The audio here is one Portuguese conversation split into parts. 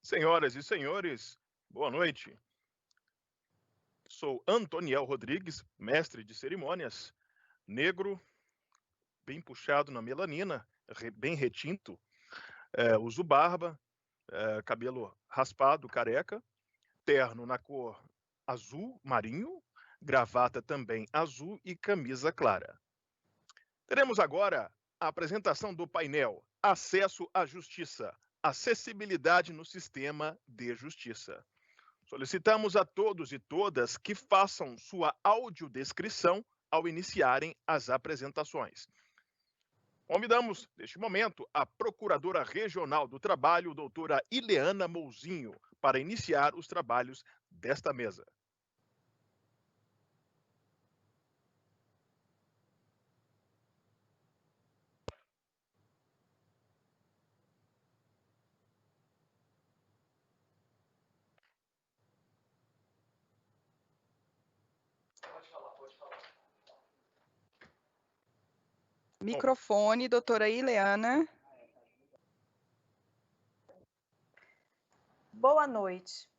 Senhoras e senhores, boa noite. Sou Antoniel Rodrigues, mestre de cerimônias, negro, bem puxado na melanina, bem retinto, uso barba, cabelo raspado, careca, terno na cor azul marinho, gravata também azul e camisa clara. Teremos agora a apresentação do painel Acesso à Justiça, Acessibilidade no Sistema de Justiça. Solicitamos a todos e todas que façam sua audiodescrição ao iniciarem as apresentações. Convidamos, neste momento, a Procuradora Regional do Trabalho, doutora Ileana Mouzinho, para iniciar os trabalhos desta mesa. Pode falar. Microfone, doutora Ileana. Boa noite.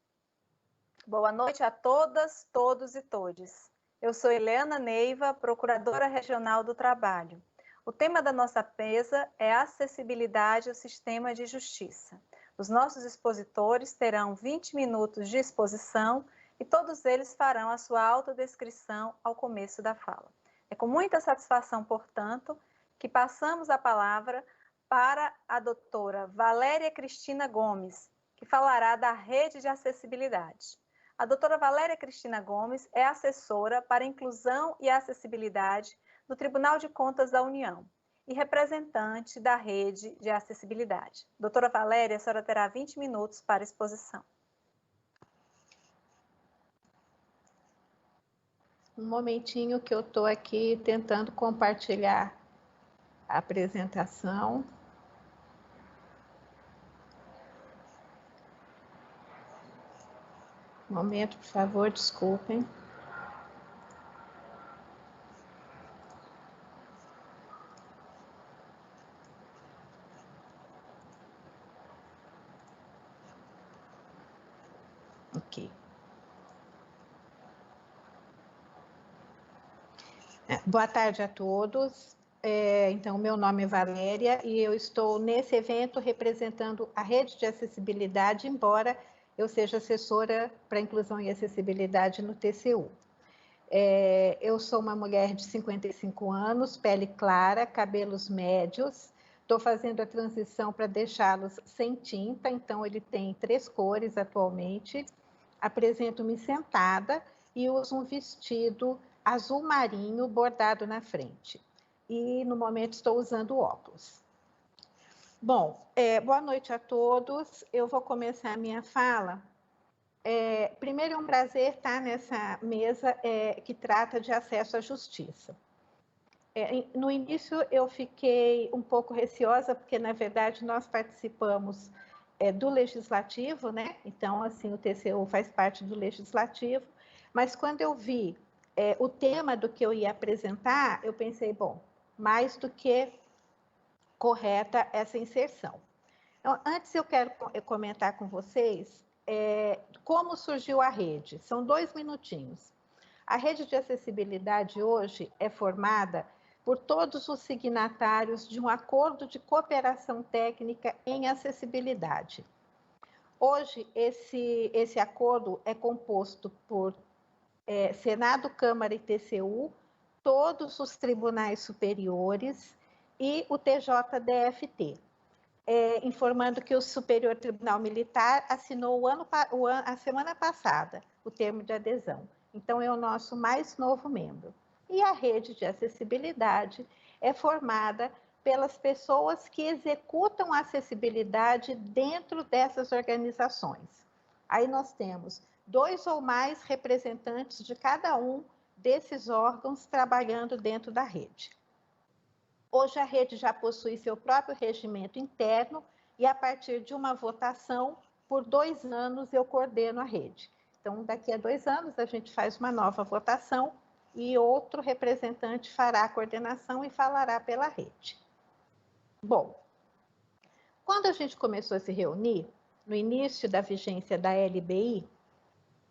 Boa noite a todas, todos e todes. Eu sou Ileana Neiva, Procuradora Regional do Trabalho. O tema da nossa mesa é acessibilidade ao sistema de justiça. Os nossos expositores terão 20 minutos de exposição e todos eles farão a sua autodescrição ao começo da fala. É com muita satisfação, portanto, que passamos a palavra para a doutora Valéria Cristina Gomes, que falará da Rede de Acessibilidade. A doutora Valéria Cristina Gomes é assessora para Inclusão e Acessibilidade do Tribunal de Contas da União e representante da Rede de Acessibilidade. Doutora Valéria, a senhora terá 20 minutos para exposição. Um momentinho que eu estou aqui tentando compartilhar a apresentação. Um momento, por favor, desculpem. Ok. Boa tarde a todos. Então, meu nome é Valéria e eu estou nesse evento representando a Rede de Acessibilidade, embora eu seja assessora para Inclusão e Acessibilidade no TCU. Eu sou uma mulher de 55 anos, pele clara, cabelos médios. Estou fazendo a transição para deixá-los sem tinta, então ele tem 3 cores atualmente. Apresento-me sentada e uso um vestido azul marinho bordado na frente. E no momento estou usando óculos. Bom, boa noite a todos. Eu vou começar a minha fala. Primeiro é um prazer estar nessa mesa que trata de acesso à justiça. No início eu fiquei um pouco receosa, porque na verdade nós participamos do Legislativo, né? Então, assim, o TCU faz parte do Legislativo, mas quando eu vi o tema do que eu ia apresentar, eu pensei, bom, mais do que correta essa inserção. Então, antes eu quero comentar com vocês como surgiu a rede. São 2 minutinhos. A rede de acessibilidade hoje é formada por todos os signatários de um acordo de cooperação técnica em acessibilidade. Hoje, esse acordo é composto por Senado, Câmara e TCU, todos os tribunais superiores e o TJDFT. Informando que o Superior Tribunal Militar assinou a semana passada o termo de adesão. Então, é o nosso mais novo membro. E a rede de acessibilidade é formada pelas pessoas que executam a acessibilidade dentro dessas organizações. Aí nós temos 2 ou mais representantes de cada um desses órgãos trabalhando dentro da rede. Hoje a rede já possui seu próprio regimento interno e a partir de uma votação, por 2 anos eu coordeno a rede. Então, daqui a 2 anos a gente faz uma nova votação e outro representante fará a coordenação e falará pela rede. Bom, quando a gente começou a se reunir, no início da vigência da LBI,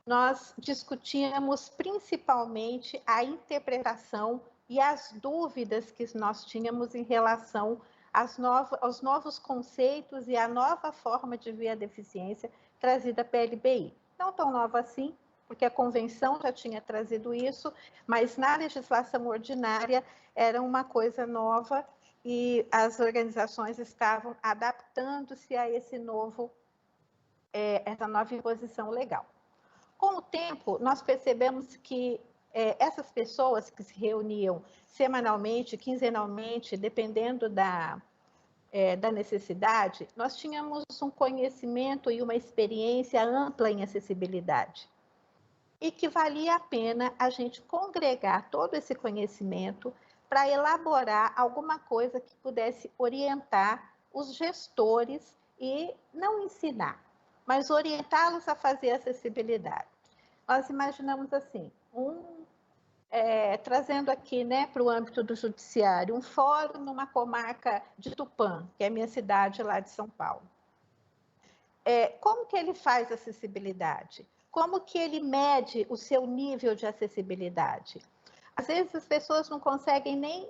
nós discutíamos principalmente a interpretação e as dúvidas que nós tínhamos em relação aos novos conceitos e à nova forma de ver a deficiência trazida pela LBI. Não tão nova assim, porque a convenção já tinha trazido isso, mas na legislação ordinária era uma coisa nova e as organizações estavam adaptando-se a essa nova imposição legal. Com o tempo, nós percebemos que essas pessoas que se reuniam semanalmente, quinzenalmente, dependendo da necessidade, nós tínhamos um conhecimento e uma experiência ampla em acessibilidade. E que valia a pena a gente congregar todo esse conhecimento para elaborar alguma coisa que pudesse orientar os gestores e não ensinar, mas orientá-los a fazer acessibilidade. Nós imaginamos assim, trazendo aqui, né, para o âmbito do judiciário, um fórum numa comarca de Tupã, que é a minha cidade lá de São Paulo. Como que ele faz acessibilidade? Como que ele mede o seu nível de acessibilidade? Às vezes as pessoas não conseguem nem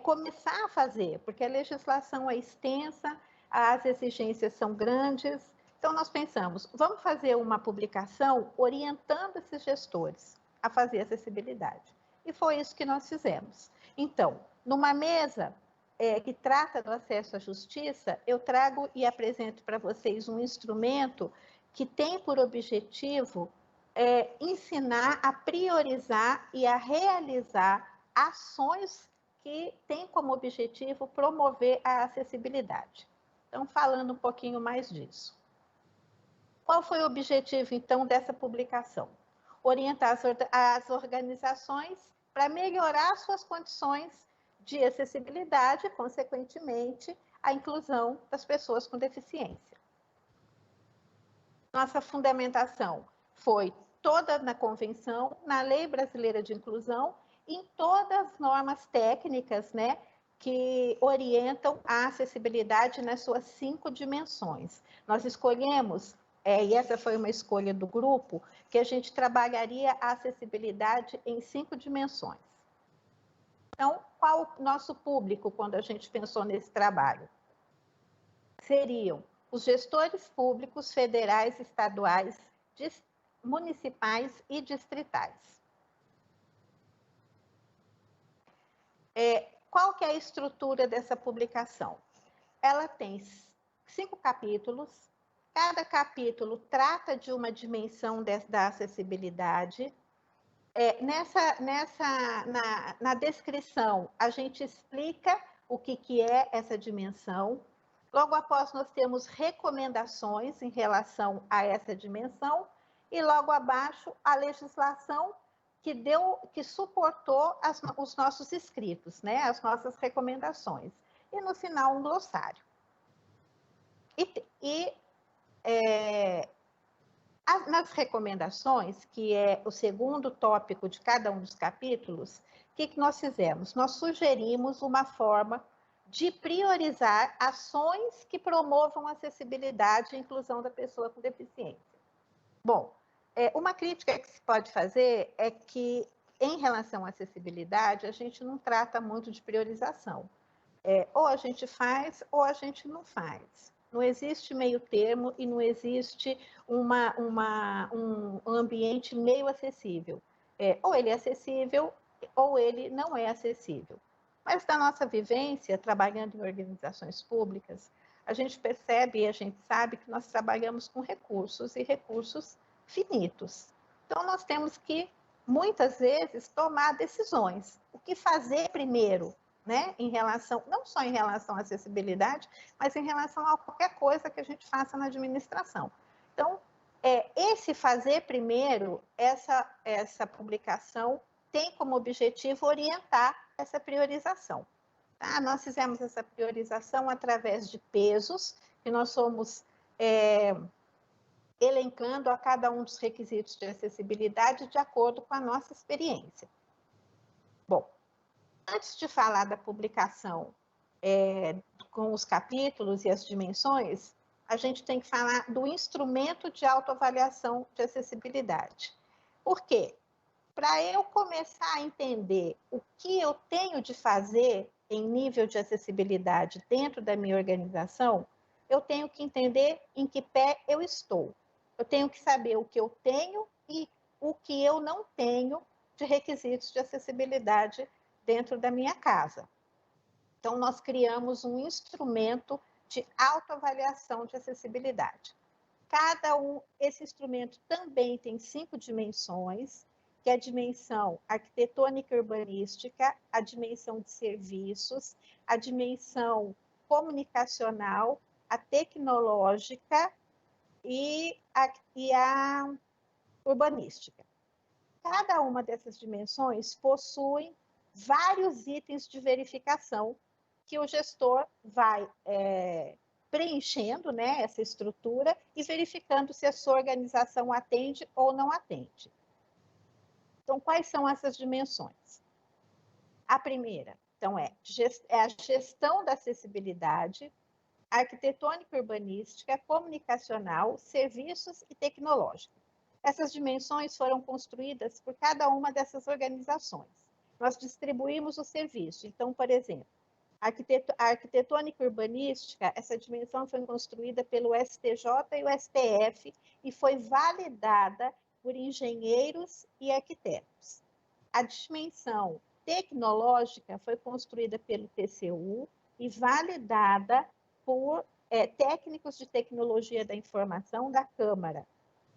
começar a fazer, porque a legislação é extensa, as exigências são grandes. Então, nós pensamos, vamos fazer uma publicação orientando esses gestores a fazer acessibilidade. E foi isso que nós fizemos. Então, numa mesa que trata do acesso à justiça, eu trago e apresento para vocês um instrumento que tem por objetivo ensinar a priorizar e a realizar ações que têm como objetivo promover a acessibilidade. Então, falando um pouquinho mais disso. Qual foi o objetivo, então, dessa publicação? Orientar as organizações para melhorar suas condições de acessibilidade, consequentemente, a inclusão das pessoas com deficiência. Nossa fundamentação foi toda na Convenção, na Lei Brasileira de Inclusão, em todas as normas técnicas, né, que orientam a acessibilidade nas suas 5 dimensões. Nós escolhemos, e essa foi uma escolha do grupo, que a gente trabalharia a acessibilidade em 5 dimensões. Então, qual o nosso público quando a gente pensou nesse trabalho? Seriam os gestores públicos federais, estaduais, municipais e distritais. Qual que é a estrutura dessa publicação? Ela tem 5 capítulos, cada capítulo trata de uma dimensão da acessibilidade. Na descrição, a gente explica o que é essa dimensão. Logo após, nós temos recomendações em relação a essa dimensão e logo abaixo, a legislação que suportou os nossos escritos, né? As nossas recomendações. E no final, um glossário. Nas recomendações, que é o segundo tópico de cada um dos capítulos, o que nós fizemos? Nós sugerimos uma forma de priorizar ações que promovam a acessibilidade e a inclusão da pessoa com deficiência. Bom, uma crítica que se pode fazer é que, em relação à acessibilidade, a gente não trata muito de priorização. Ou a gente faz, ou a gente não faz. Não existe meio termo e não existe um ambiente meio acessível. Ou ele é acessível, ou ele não é acessível. Mas da nossa vivência, trabalhando em organizações públicas, a gente percebe e a gente sabe que nós trabalhamos com recursos e recursos finitos. Então, nós temos que, muitas vezes, tomar decisões. O que fazer primeiro, né? Em relação, não só em relação à acessibilidade, mas em relação a qualquer coisa que a gente faça na administração. Então, esse fazer primeiro, essa publicação tem como objetivo orientar essa priorização. Tá? Nós fizemos essa priorização através de pesos, que nós somos elencando a cada um dos requisitos de acessibilidade de acordo com a nossa experiência. Bom, antes de falar da publicação com os capítulos e as dimensões, a gente tem que falar do instrumento de autoavaliação de acessibilidade. Por quê? Para eu começar a entender o que eu tenho de fazer em nível de acessibilidade dentro da minha organização, eu tenho que entender em que pé eu estou. Eu tenho que saber o que eu tenho e o que eu não tenho de requisitos de acessibilidade dentro da minha casa. Então, nós criamos um instrumento de autoavaliação de acessibilidade. Esse instrumento também tem 5 dimensões, que é a dimensão arquitetônica e urbanística, a dimensão de serviços, a dimensão comunicacional, a tecnológica e a urbanística. Cada uma dessas dimensões possui vários itens de verificação que o gestor vai preenchendo, né, essa estrutura e verificando se a sua organização atende ou não atende. Então, quais são essas dimensões? A primeira, então, é a gestão da acessibilidade, arquitetônica e urbanística, comunicacional, serviços e tecnológica. Essas dimensões foram construídas por cada uma dessas organizações. Nós distribuímos o serviço. Então, por exemplo, a arquitetônica e urbanística, essa dimensão foi construída pelo STJ e o STF e foi validada por engenheiros e arquitetos. A dimensão tecnológica foi construída pelo TCU e validada por técnicos de tecnologia da informação da Câmara.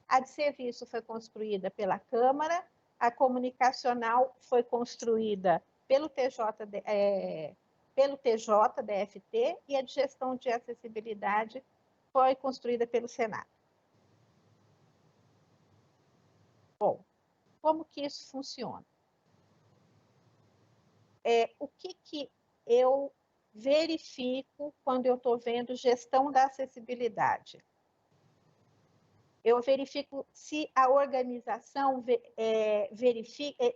A de serviço foi construída pela Câmara, a comunicacional foi construída pelo TJDFT e a de gestão de acessibilidade foi construída pelo Senado. Bom, como que isso funciona? O que eu verifico quando eu estou vendo gestão da acessibilidade? Eu verifico se a organização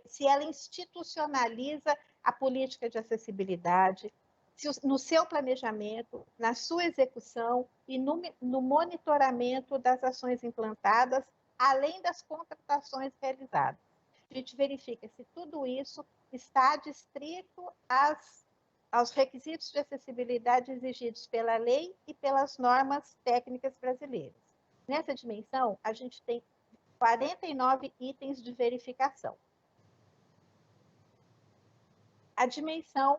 se ela institucionaliza a política de acessibilidade, se no seu planejamento, na sua execução e no monitoramento das ações implantadas, além das contratações realizadas. A gente verifica se tudo isso está adstrito aos requisitos de acessibilidade exigidos pela lei e pelas normas técnicas brasileiras. Nessa dimensão, a gente tem 49 itens de verificação. A dimensão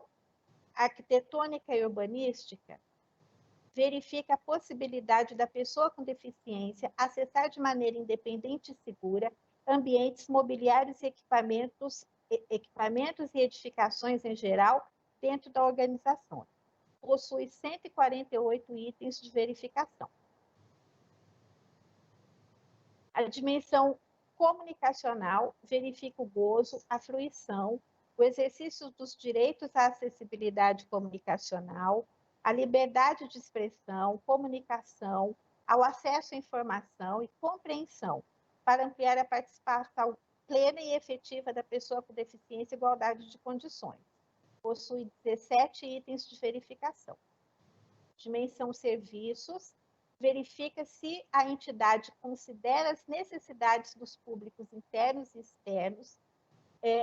arquitetônica e urbanística verifica a possibilidade da pessoa com deficiência acessar de maneira independente e segura ambientes mobiliários e equipamentos e edificações em geral dentro da organização. Possui 148 itens de verificação. A dimensão comunicacional verifica o gozo, a fruição, o exercício dos direitos à acessibilidade comunicacional, a liberdade de expressão, comunicação, ao acesso à informação e compreensão, para ampliar a participação plena e efetiva da pessoa com deficiência e igualdade de condições. Possui 17 itens de verificação. Dimensão serviços, verifica se a entidade considera as necessidades dos públicos internos e externos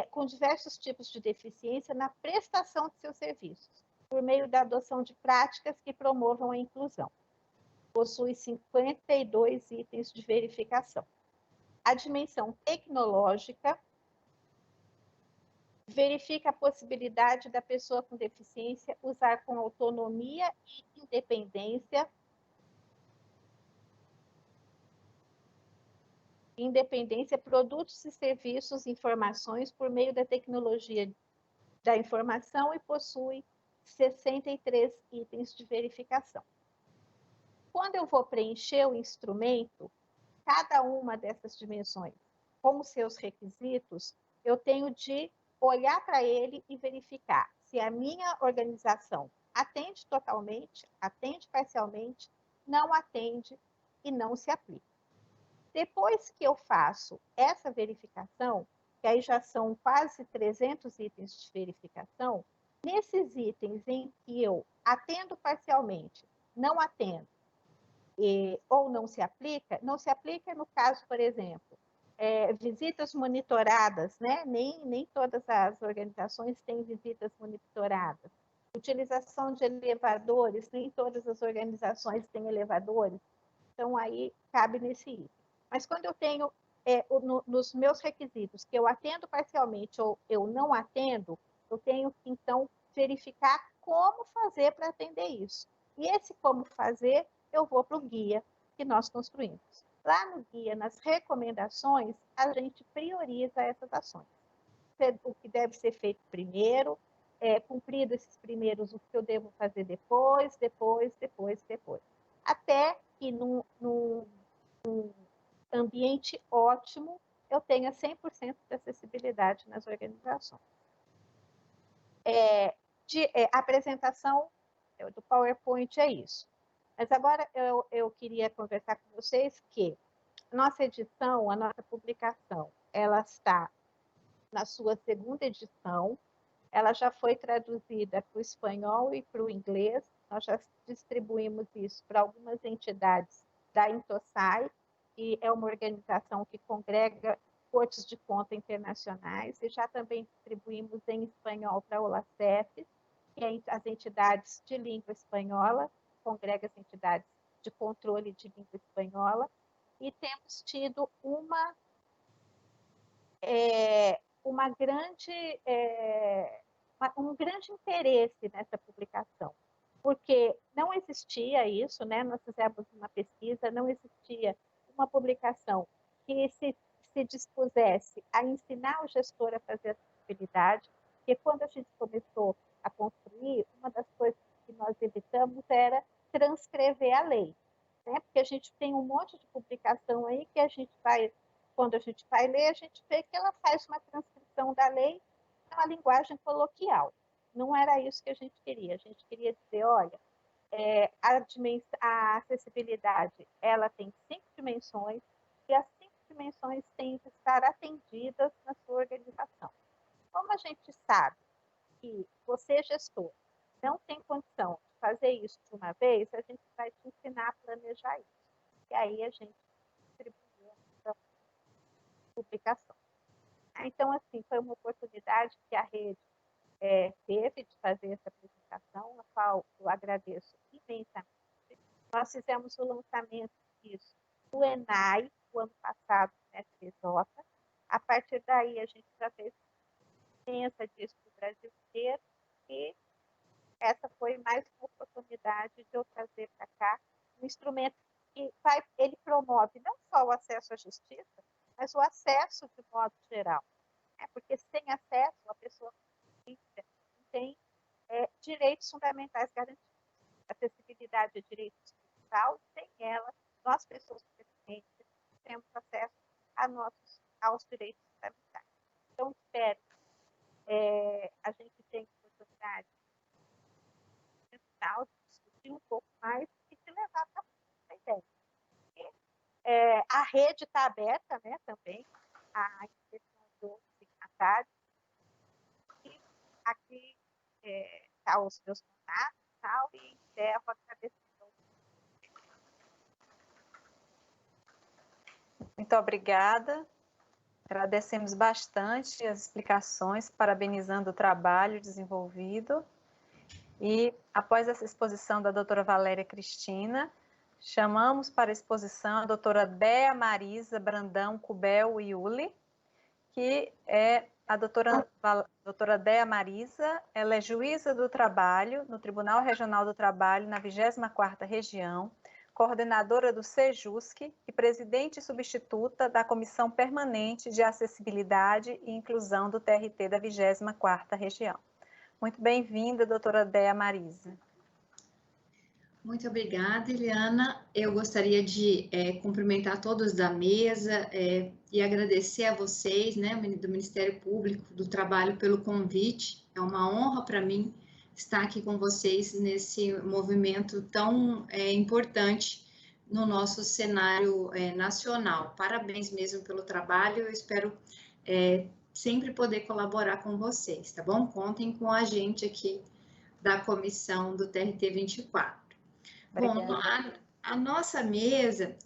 com diversos tipos de deficiência na prestação de seus serviços, por meio da adoção de práticas que promovam a inclusão. Possui 52 itens de verificação. A dimensão tecnológica verifica a possibilidade da pessoa com deficiência usar com autonomia e independência produtos e serviços, informações por meio da tecnologia da informação e possui 63 itens de verificação. Quando eu vou preencher o instrumento, cada uma dessas dimensões com os seus requisitos, eu tenho de olhar para ele e verificar se a minha organização atende totalmente, atende parcialmente, não atende e não se aplica. Depois que eu faço essa verificação, que aí já são quase 300 itens de verificação, nesses itens em que eu atendo parcialmente, não atendo ou não se aplica no caso, por exemplo, visitas monitoradas, né? Nem todas as organizações têm visitas monitoradas. Utilização de elevadores, nem todas as organizações têm elevadores. Então, aí cabe nesse item. Mas quando eu tenho, nos meus requisitos, que eu atendo parcialmente ou eu não atendo, eu tenho que, então, verificar como fazer para atender isso. E esse como fazer, eu vou para o guia que nós construímos. Lá no guia, nas recomendações, a gente prioriza essas ações. O que deve ser feito primeiro, cumprido esses primeiros, o que eu devo fazer depois. Até que num ambiente ótimo, eu tenha 100% de acessibilidade nas organizações. Apresentação do PowerPoint é isso. Mas agora eu queria conversar com vocês que nossa edição, a nossa publicação, ela está na sua segunda edição, ela já foi traduzida para o espanhol e para o inglês, nós já distribuímos isso para algumas entidades da Intosai, que é uma organização que congrega cortes de conta internacionais, e já também distribuímos em espanhol para a OLACEF, que é as entidades de língua espanhola, congrega as entidades de controle de língua espanhola, e temos tido um grande interesse nessa publicação, porque não existia isso, né? Nós fizemos uma pesquisa, não existia uma publicação que se dispusesse a ensinar o gestor a fazer acessibilidade, porque quando a gente começou a construir, uma das coisas que nós evitamos era transcrever a lei, né? Porque a gente tem um monte de publicação aí que a gente vai, quando a gente vai ler, a gente vê que ela faz uma transcrição da lei uma linguagem coloquial. Não era isso que a gente queria. A gente queria dizer, olha, a acessibilidade, ela tem 5 dimensões, e as 5 dimensões têm que estar atendidas na sua organização. Como a gente sabe que você, gestor, não tem condição de fazer isso de uma vez, a gente vai te ensinar a planejar isso. E aí a gente distribui essa publicação. Então, assim, foi uma oportunidade que a rede teve de fazer essa apresentação, a qual eu agradeço imensamente. Nós fizemos o lançamento disso do ENAI, o ano passado, no SPJ. A partir daí, a gente já fez experiência disso no Brasil inteiro, e essa foi mais uma oportunidade de eu trazer para cá um instrumento que ele promove não só o acesso à justiça, mas o acesso de modo geral. Porque sem acesso, a pessoa não tem direitos fundamentais garantidos. Acessibilidade é direito fundamental, sem ela, nós, pessoas com deficiência, temos acesso aos direitos fundamentais. Então, espero a gente tenha oportunidade de discutir um pouco mais e de levar para a ideia. A rede está aberta, né, também, a inscrição de outros signatários. E aqui está os meus contatos e tal, e encerro agradecendo. Muito obrigada. Agradecemos bastante as explicações, parabenizando o trabalho desenvolvido. E, após essa exposição da doutora Valéria Cristina, chamamos para a exposição a doutora Dea Marisa Brandão Cubel Iuli, que é a doutora Dea Marisa, ela é juíza do trabalho no Tribunal Regional do Trabalho, na 24ª Região, coordenadora do SEJUSC e presidente substituta da Comissão Permanente de Acessibilidade e Inclusão do TRT da 24ª Região. Muito bem-vinda, doutora Dea Marisa. Muito obrigada, Eliana. Eu gostaria de cumprimentar todos da mesa e agradecer a vocês, né, do Ministério Público do Trabalho, pelo convite. É uma honra para mim estar aqui com vocês nesse movimento tão importante no nosso cenário nacional. Parabéns mesmo pelo trabalho, eu espero sempre poder colaborar com vocês, tá bom? Contem com a gente aqui da comissão do TRT 24. Bom, A nossa mesa,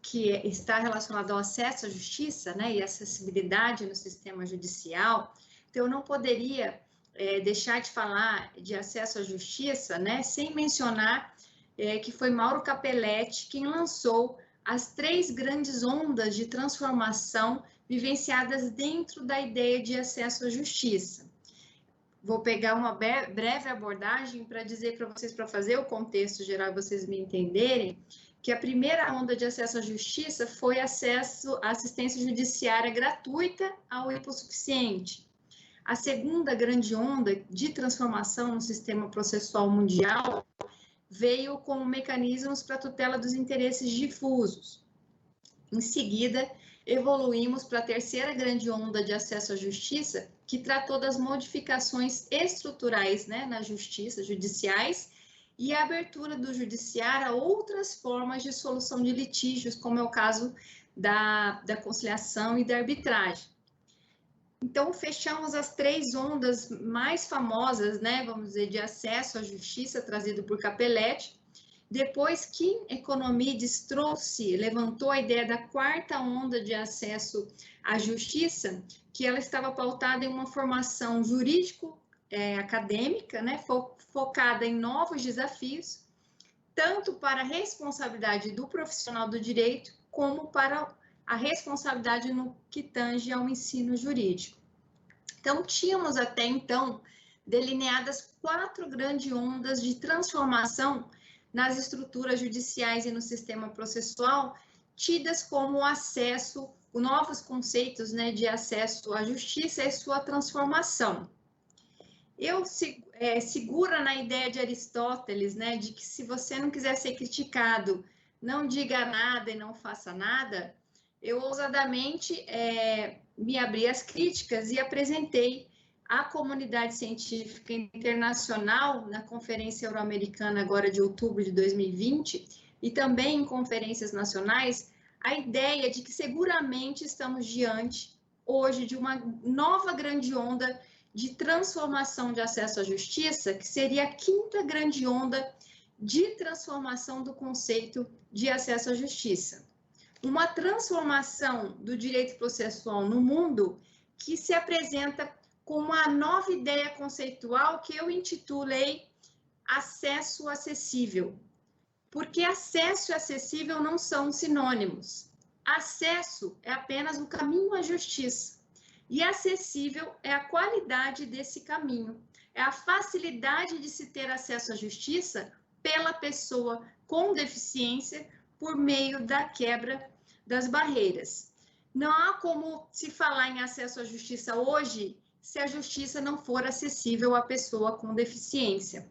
que está relacionada ao acesso à justiça, né, e acessibilidade no sistema judicial, então eu não poderia deixar de falar de acesso à justiça, né, sem mencionar que foi Mauro Capelletti quem lançou as 3 grandes ondas de transformação vivenciadas dentro da ideia de acesso à justiça. Vou pegar uma breve abordagem para dizer para vocês, para fazer o contexto geral, vocês me entenderem, que a primeira onda de acesso à justiça foi acesso à assistência judiciária gratuita ao hipossuficiente. A segunda grande onda de transformação no sistema processual mundial veio com mecanismos para tutela dos interesses difusos. Em seguida, evoluímos para a terceira grande onda de acesso à justiça, que tratou das modificações estruturais, né, na justiça, judiciais, e a abertura do judiciário a outras formas de solução de litígios, como é o caso da conciliação e da arbitragem. Então, fechamos as 3 ondas mais famosas, né, vamos dizer, de acesso à justiça, trazido por Capelletti. Depois que Economides levantou a ideia da 4ª onda de acesso à justiça, que ela estava pautada em uma formação jurídico-acadêmica, né, focada em novos desafios, tanto para a responsabilidade do profissional do direito, como para a responsabilidade no que tange ao ensino jurídico. Então, tínhamos até então delineadas 4 grandes ondas de transformação nas estruturas judiciais e no sistema processual, tidas como acesso, novos conceitos, né, de acesso à justiça e sua transformação. Eu segura na ideia de Aristóteles, né, de que se você não quiser ser criticado, não diga nada e não faça nada. Eu ousadamente me abri às críticas e apresentei à comunidade científica internacional, na Conferência Euro-Americana agora de outubro de 2020, e também em conferências nacionais, a ideia de que seguramente estamos diante, hoje, de uma nova grande onda de transformação de acesso à justiça, que seria a 5ª grande onda de transformação do conceito de acesso à justiça. Uma transformação do direito processual no mundo que se apresenta com uma nova ideia conceitual que eu intitulei acesso acessível. Porque acesso e acessível não são sinônimos. Acesso é apenas o caminho à justiça. E acessível é a qualidade desse caminho. É a facilidade de se ter acesso à justiça pela pessoa com deficiência por meio da quebra das barreiras. Não há como se falar em acesso à justiça hoje se a justiça não for acessível à pessoa com deficiência.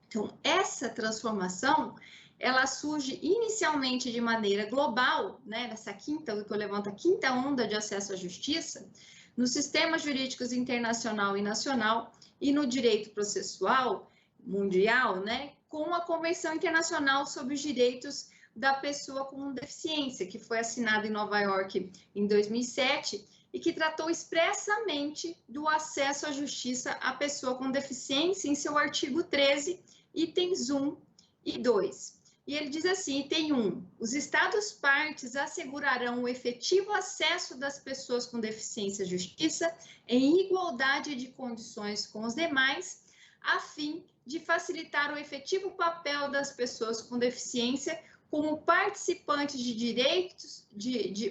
Então, essa transformação, ela surge inicialmente de maneira global, né, nessa que eu levanto a 5ª onda de acesso à justiça, nos sistemas jurídicos internacional e nacional e no direito processual mundial, né, com a Convenção Internacional sobre os Direitos da Pessoa com Deficiência, que foi assinada em Nova York em 2007 e que tratou expressamente do acesso à justiça à pessoa com deficiência em seu artigo 13, itens 1 e 2. E ele diz assim, item 1, os Estados partes assegurarão o efetivo acesso das pessoas com deficiência à justiça em igualdade de condições com os demais, a fim de facilitar o efetivo papel das pessoas com deficiência como participantes de direitos,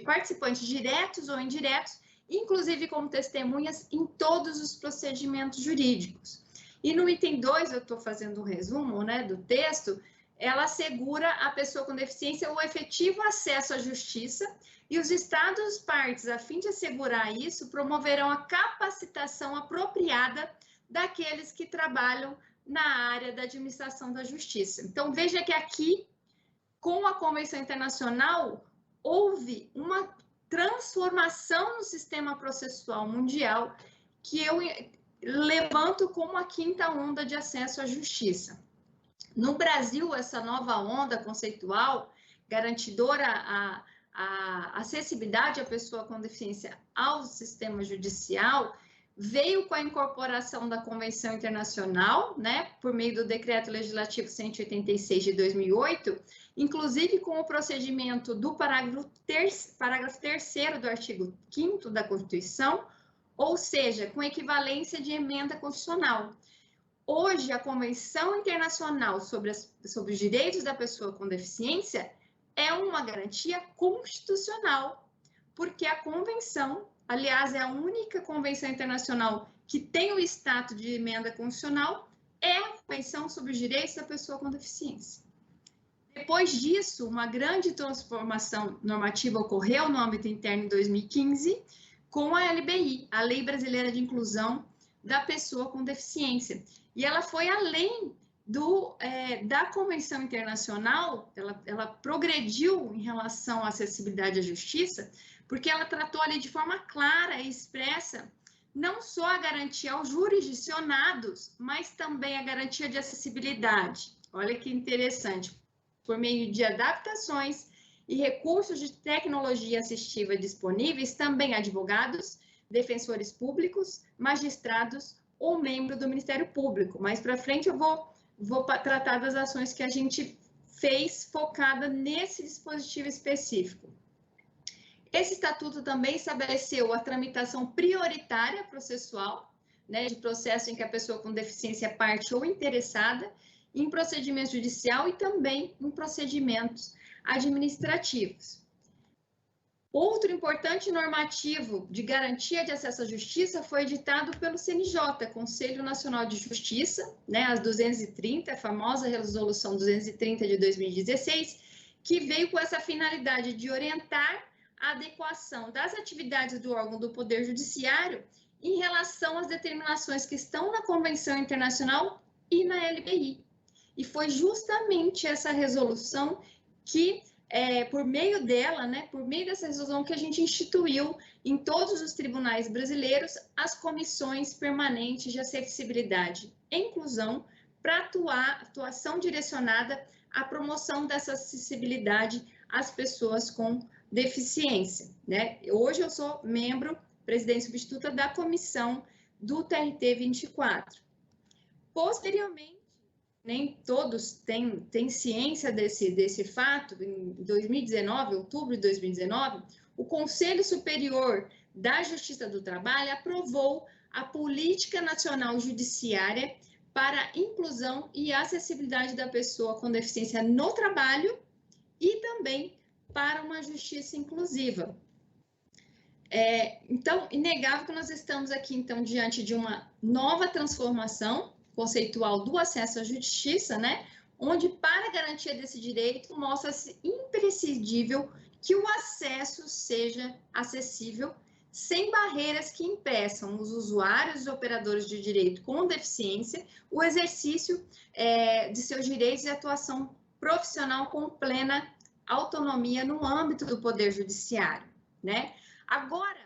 participantes diretos ou indiretos, inclusive como testemunhas em todos os procedimentos jurídicos. E no item 2, eu estou fazendo um resumo, né, do texto, ela assegura à pessoa com deficiência o efetivo acesso à justiça e os Estados partes, a fim de assegurar isso, promoverão a capacitação apropriada daqueles que trabalham na área da administração da justiça. Então, veja que aqui, com a Convenção Internacional, houve uma transformação no sistema processual mundial que eu levanto como a 5ª onda de acesso à justiça. No Brasil, essa nova onda conceitual, garantidora a acessibilidade à pessoa com deficiência ao sistema judicial, veio com a incorporação da Convenção Internacional, né, por meio do Decreto Legislativo 186 de 2008, inclusive com o procedimento do parágrafo 3º do artigo 5º da Constituição, ou seja, com equivalência de emenda constitucional. Hoje, a Convenção Internacional sobre os Direitos da Pessoa com Deficiência é uma garantia constitucional, porque a Convenção, aliás, é a única convenção internacional que tem o status de emenda constitucional, é a Convenção sobre os Direitos da Pessoa com Deficiência. Depois disso, uma grande transformação normativa ocorreu no âmbito interno em 2015, com a LBI, a Lei Brasileira de Inclusão da Pessoa com Deficiência. E ela foi além da Convenção Internacional, ela progrediu em relação à acessibilidade à justiça, porque ela tratou ali de forma clara e expressa não só a garantia aos jurisdicionados, mas também a garantia de acessibilidade. Olha que interessante, por meio de adaptações e recursos de tecnologia assistiva disponíveis, também advogados, defensores públicos, magistrados ou membro do Ministério Público. Mais para frente eu vou tratar das ações que a gente fez focada nesse dispositivo específico. Esse estatuto também estabeleceu a tramitação prioritária processual, né, de processo em que a pessoa com deficiência é parte ou interessada, em procedimento judicial e também em procedimentos administrativos. Outro importante normativo de garantia de acesso à justiça foi editado pelo CNJ, Conselho Nacional de Justiça, né, as 230, a famosa Resolução 230 de 2016, que veio com essa finalidade de orientar a adequação das atividades do órgão do Poder Judiciário em relação às determinações que estão na Convenção Internacional e na LBI. E foi justamente essa resolução que, por meio dela, né, por meio dessa resolução que a gente instituiu em todos os tribunais brasileiros as comissões permanentes de acessibilidade e inclusão para atuação direcionada à promoção dessa acessibilidade às pessoas com deficiência, né? Hoje eu sou membro, presidente substituta da comissão do TRT 24. Posteriormente, nem todos têm ciência desse fato, em 2019, outubro de 2019, o Conselho Superior da Justiça do Trabalho aprovou a Política Nacional Judiciária para a Inclusão e Acessibilidade da Pessoa com Deficiência no Trabalho e também para uma justiça inclusiva. Então, inegável que nós estamos aqui, então, diante de uma nova transformação conceitual do acesso à justiça, né? Onde, para a garantia desse direito, mostra-se imprescindível que o acesso seja acessível, sem barreiras que impeçam os usuários e operadores de direito com deficiência o exercício de seus direitos e atuação profissional com plena autonomia no âmbito do Poder Judiciário, né? Agora,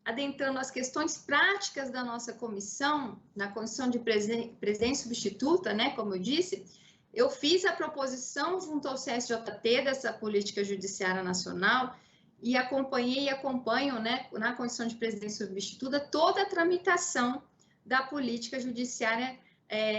adentrando as questões práticas da nossa comissão, na condição de presidente substituta, né, como eu disse, eu fiz a proposição junto ao CSJT dessa política judiciária nacional e acompanhei e acompanho, né, na condição de presidente substituta, toda a tramitação da política judiciária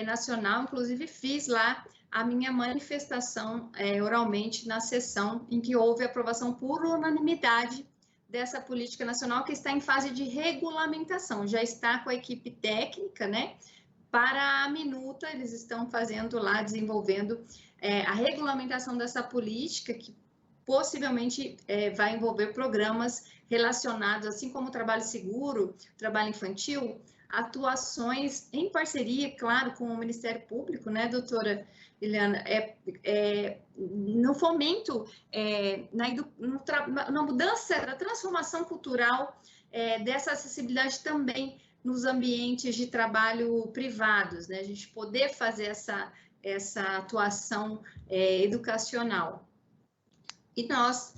nacional, inclusive fiz lá a minha manifestação oralmente na sessão em que houve aprovação por unanimidade dessa política nacional, que está em fase de regulamentação, já está com a equipe técnica, né? Para a minuta, eles estão fazendo lá, desenvolvendo a regulamentação dessa política, que possivelmente vai envolver programas relacionados, assim como o trabalho seguro, trabalho infantil, atuações em parceria, claro, com o Ministério Público, né, doutora Eliana, no fomento, na mudança, na transformação cultural dessa acessibilidade também nos ambientes de trabalho privados, né, a gente poder fazer essa atuação educacional. E nós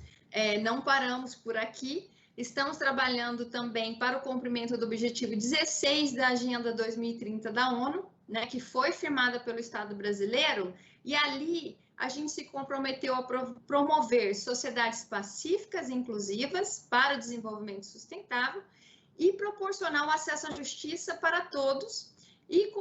não paramos por aqui. Estamos trabalhando também para o cumprimento do objetivo 16 da Agenda 2030 da ONU, né, que foi firmada pelo Estado brasileiro, e ali a gente se comprometeu a promover sociedades pacíficas e inclusivas para o desenvolvimento sustentável e proporcionar o acesso à justiça para todos e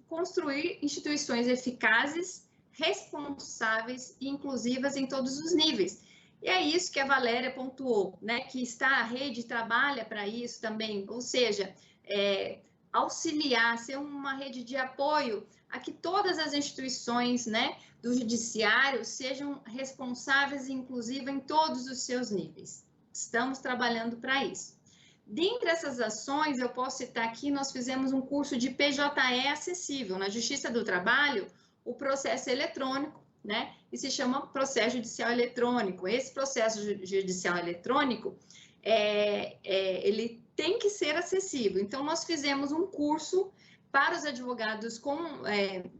construir instituições eficazes, responsáveis e inclusivas em todos os níveis. E é isso que a Valéria pontuou, né? Que a rede trabalha para isso também, ou seja, auxiliar, ser uma rede de apoio a que todas as instituições, né, do judiciário sejam responsáveis e inclusivas em todos os seus níveis. Estamos trabalhando para isso. Dentre essas ações, eu posso citar aqui, nós fizemos um curso de PJE acessível. Na Justiça do Trabalho, o processo eletrônico, né? E se chama processo judicial eletrônico. Esse processo judicial eletrônico, ele tem que ser acessível. Então, nós fizemos um curso para os advogados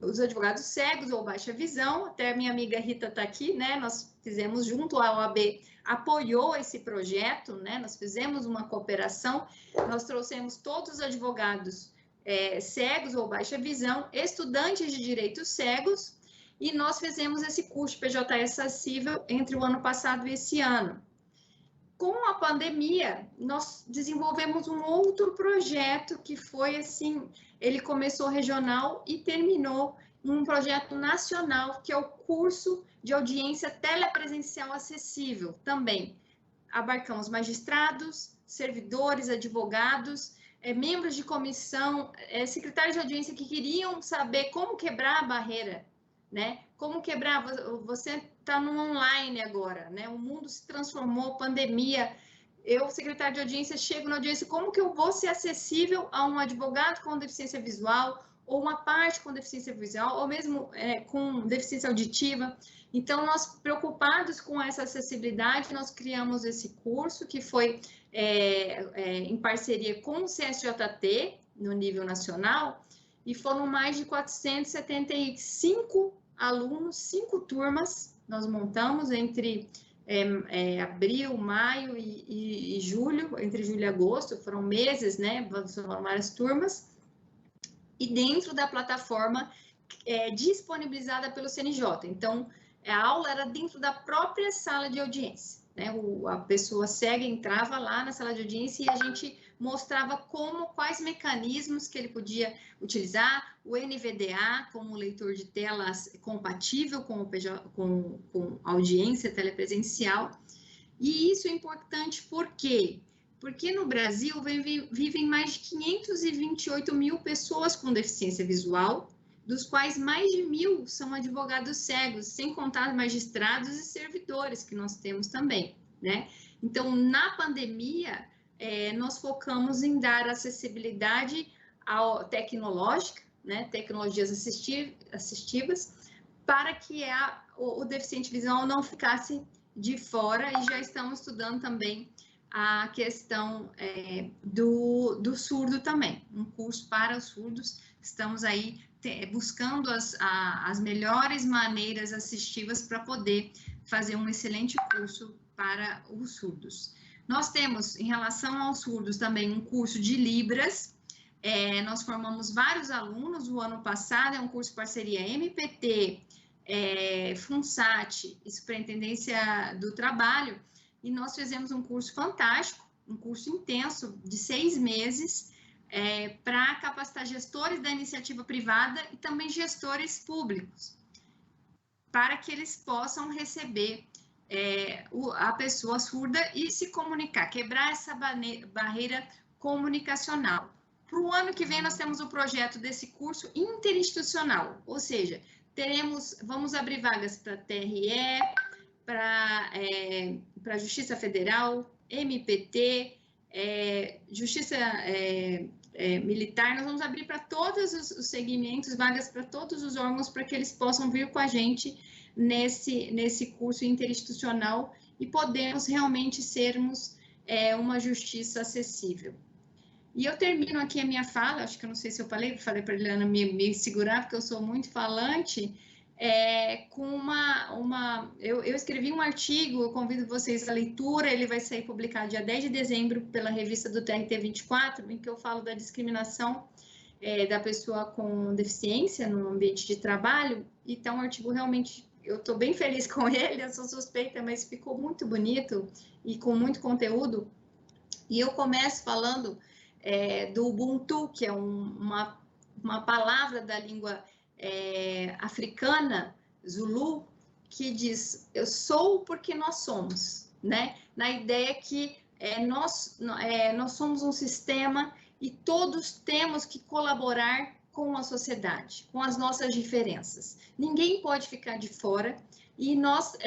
os advogados cegos ou baixa visão. Até a minha amiga Rita está aqui, né? Nós fizemos junto à OAB, apoiou esse projeto, né? Nós fizemos uma cooperação, nós trouxemos todos os advogados cegos ou baixa visão, estudantes de direitos cegos, e nós fizemos esse curso PJE acessível entre o ano passado e esse ano. Com a pandemia, nós desenvolvemos um outro projeto que foi assim, ele começou regional e terminou um projeto nacional, que é o curso de audiência telepresencial acessível. Também abarcamos magistrados, servidores, advogados, membros de comissão, secretários de audiência que queriam saber como quebrar a barreira, né? Como quebrar, você está no online agora, né? O mundo se transformou, pandemia. Eu, secretário de audiência, chego na audiência, como que eu vou ser acessível a um advogado com deficiência visual, ou uma parte com deficiência visual, ou mesmo com deficiência auditiva? Então, nós, preocupados com essa acessibilidade, nós criamos esse curso, que foi em parceria com o CSJT, no nível nacional, e foram mais de 475 alunos, 5 turmas, nós montamos entre abril, maio e julho, entre julho e agosto, foram meses, né, foram várias turmas, e dentro da plataforma disponibilizada pelo CNJ. Então, a aula era dentro da própria sala de audiência, né? A pessoa cega entrava lá na sala de audiência e a gente mostrava quais mecanismos que ele podia utilizar, o NVDA como leitor de telas compatível com audiência telepresencial. E isso é importante por quê? Porque no Brasil vivem mais de 528 mil pessoas com deficiência visual, dos quais mais de 1.000 são advogados cegos, sem contar magistrados e servidores que nós temos também, né? Então, na pandemia, nós focamos em dar acessibilidade tecnológica, né? Tecnologias assistivas, para que o deficiente visual não ficasse de fora, e já estamos estudando também a questão do surdo também, um curso para os surdos. Estamos aí buscando as melhores maneiras assistivas para poder fazer um excelente curso para os surdos. Nós temos, em relação aos surdos, também um curso de Libras. Nós formamos vários alunos o ano passado, é um curso de parceria MPT, FUNSAT e Superintendência do Trabalho, e nós fizemos um curso fantástico, um curso intenso de 6 meses, para capacitar gestores da iniciativa privada e também gestores públicos, para que eles possam receber a pessoa surda e se comunicar, quebrar essa barreira comunicacional. Para o ano que vem, nós temos o projeto desse curso interinstitucional, ou seja, vamos abrir vagas para TRE, para Justiça Federal, MPT, Justiça Militar. Nós vamos abrir para todos os segmentos, vagas para todos os órgãos, para que eles possam vir com a gente nesse curso interinstitucional e podemos realmente sermos uma justiça acessível. E eu termino aqui a minha fala, acho que eu não sei se eu falei para a Eliana me segurar, porque eu sou muito falante, com eu escrevi um artigo, eu convido vocês à leitura, ele vai sair publicado dia 10 de dezembro pela revista do TRT 24, em que eu falo da discriminação da pessoa com deficiência no ambiente de trabalho. Então, um artigo realmente, eu estou bem feliz com ele, eu sou suspeita, mas ficou muito bonito e com muito conteúdo. E eu começo falando do Ubuntu, que é uma palavra da língua africana, Zulu, que diz, eu sou porque nós somos, né? Na ideia que nós somos um sistema e todos temos que colaborar com a sociedade, com as nossas diferenças. Ninguém pode ficar de fora e nós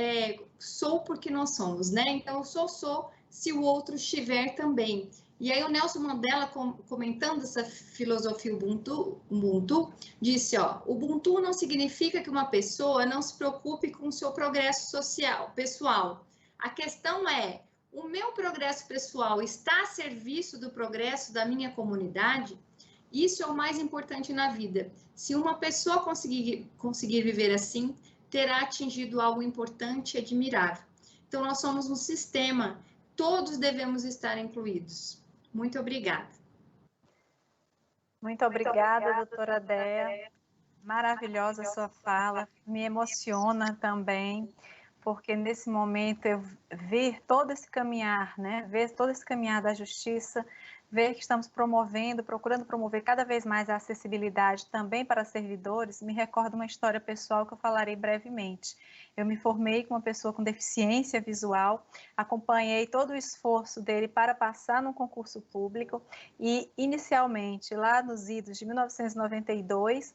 sou porque nós somos, né? Então, eu sou se o outro estiver também. E aí o Nelson Mandela, comentando essa filosofia Ubuntu, disse, ó, Ubuntu não significa que uma pessoa não se preocupe com o seu progresso social, pessoal. A questão é, o meu progresso pessoal está a serviço do progresso da minha comunidade? Isso é o mais importante na vida. Se uma pessoa conseguir viver assim, terá atingido algo importante e admirável. Então, nós somos um sistema, todos devemos estar incluídos. Muito obrigada. Muito obrigada, doutora Déia. Maravilhosa a sua fala, me emociona também, porque nesse momento eu ver todo esse caminhar, né? Ver todo esse caminhar da justiça, ver que estamos procurando promover cada vez mais a acessibilidade também para servidores, me recorda uma história pessoal que eu falarei brevemente. Eu me formei com uma pessoa com deficiência visual, acompanhei todo o esforço dele para passar num concurso público e, inicialmente, lá nos idos de 1992,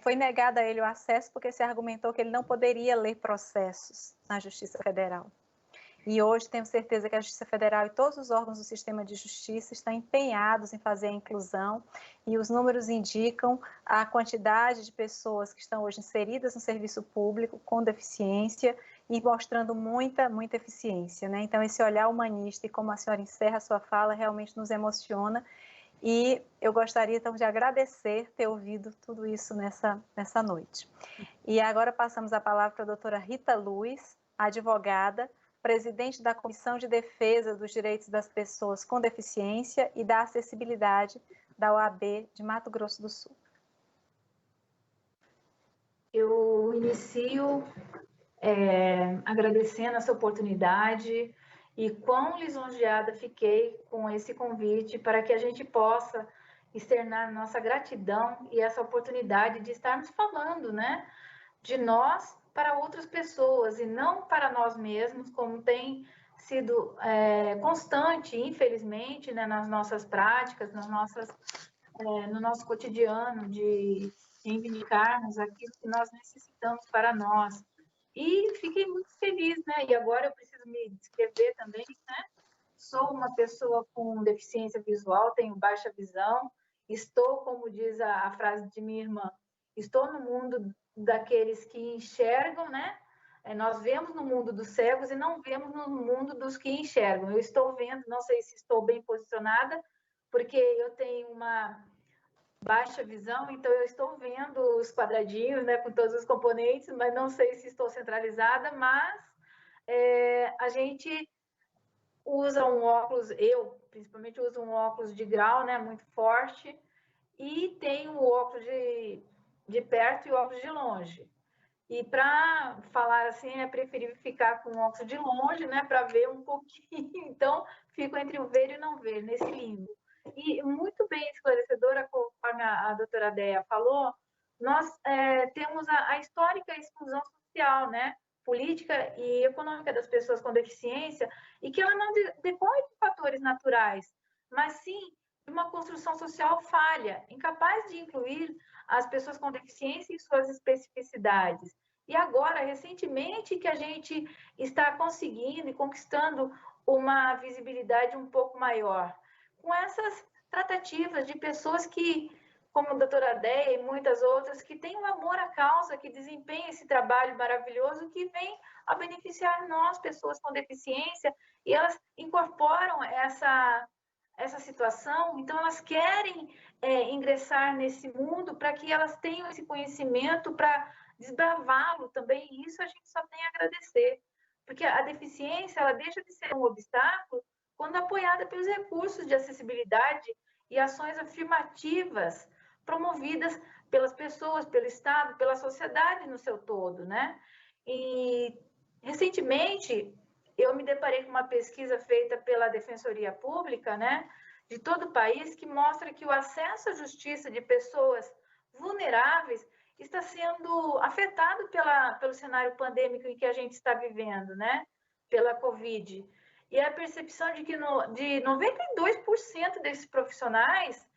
foi negado a ele o acesso porque se argumentou que ele não poderia ler processos na Justiça Federal. E hoje temos certeza que a Justiça Federal e todos os órgãos do sistema de justiça estão empenhados em fazer a inclusão e os números indicam a quantidade de pessoas que estão hoje inseridas no serviço público com deficiência e mostrando muita eficiência, né? Então, esse olhar humanista e como a senhora encerra a sua fala realmente nos emociona e eu gostaria, então, de agradecer ter ouvido tudo isso nessa noite. E agora passamos a palavra para a doutora Rita Luz, advogada, presidente da Comissão de Defesa dos Direitos das Pessoas com Deficiência e da Acessibilidade da OAB de Mato Grosso do Sul. Eu inicio agradecendo essa oportunidade e quão lisonjeada fiquei com esse convite para que a gente possa externar nossa gratidão e essa oportunidade de estarmos falando, né, de nós para outras pessoas e não para nós mesmos, como tem sido constante, infelizmente, né, nas nossas práticas, no nosso cotidiano, de reivindicarmos aquilo que nós necessitamos para nós. E fiquei muito feliz, né? E agora eu preciso me descrever também, né? Sou uma pessoa com deficiência visual, tenho baixa visão, estou, como diz a frase de minha irmã, estou no mundo daqueles que enxergam, né? Nós vemos no mundo dos cegos e não vemos no mundo dos que enxergam. Eu estou vendo, não sei se estou bem posicionada, porque eu tenho uma baixa visão, então eu estou vendo os quadradinhos, né, com todos os componentes, mas não sei se estou centralizada, mas a gente usa um óculos, eu principalmente uso um óculos de grau, né, muito forte, e tenho o óculos de perto e o óculos de longe. E para falar assim, é preferível ficar com o óculos de longe, né, para ver um pouquinho. Então, fico entre o ver e não ver, nesse limbo. E muito bem esclarecedora, conforme a doutora Déia falou, nós temos a histórica exclusão social, né, política e econômica das pessoas com deficiência, e que ela não decorre de fatores naturais, mas sim de uma construção social falha, incapaz de incluir as pessoas com deficiência em suas especificidades. E agora, recentemente, que a gente está conseguindo e conquistando uma visibilidade um pouco maior, com essas tratativas de pessoas que, como a doutora Déia e muitas outras, que têm um amor à causa, que desempenham esse trabalho maravilhoso, que vem a beneficiar nós, pessoas com deficiência, e elas incorporam essa situação, então elas querem ingressar nesse mundo para que elas tenham esse conhecimento para desbravá-lo também, e isso a gente só tem a agradecer, porque a deficiência, ela deixa de ser um obstáculo quando apoiada pelos recursos de acessibilidade e ações afirmativas promovidas pelas pessoas, pelo Estado, pela sociedade no seu todo, né? E, recentemente, eu me deparei com uma pesquisa feita pela Defensoria Pública, né, de todo o país, que mostra que o acesso à justiça de pessoas vulneráveis está sendo afetado pelo cenário pandêmico em que a gente está vivendo, né, pela Covid. E a percepção de que de 92% desses profissionais,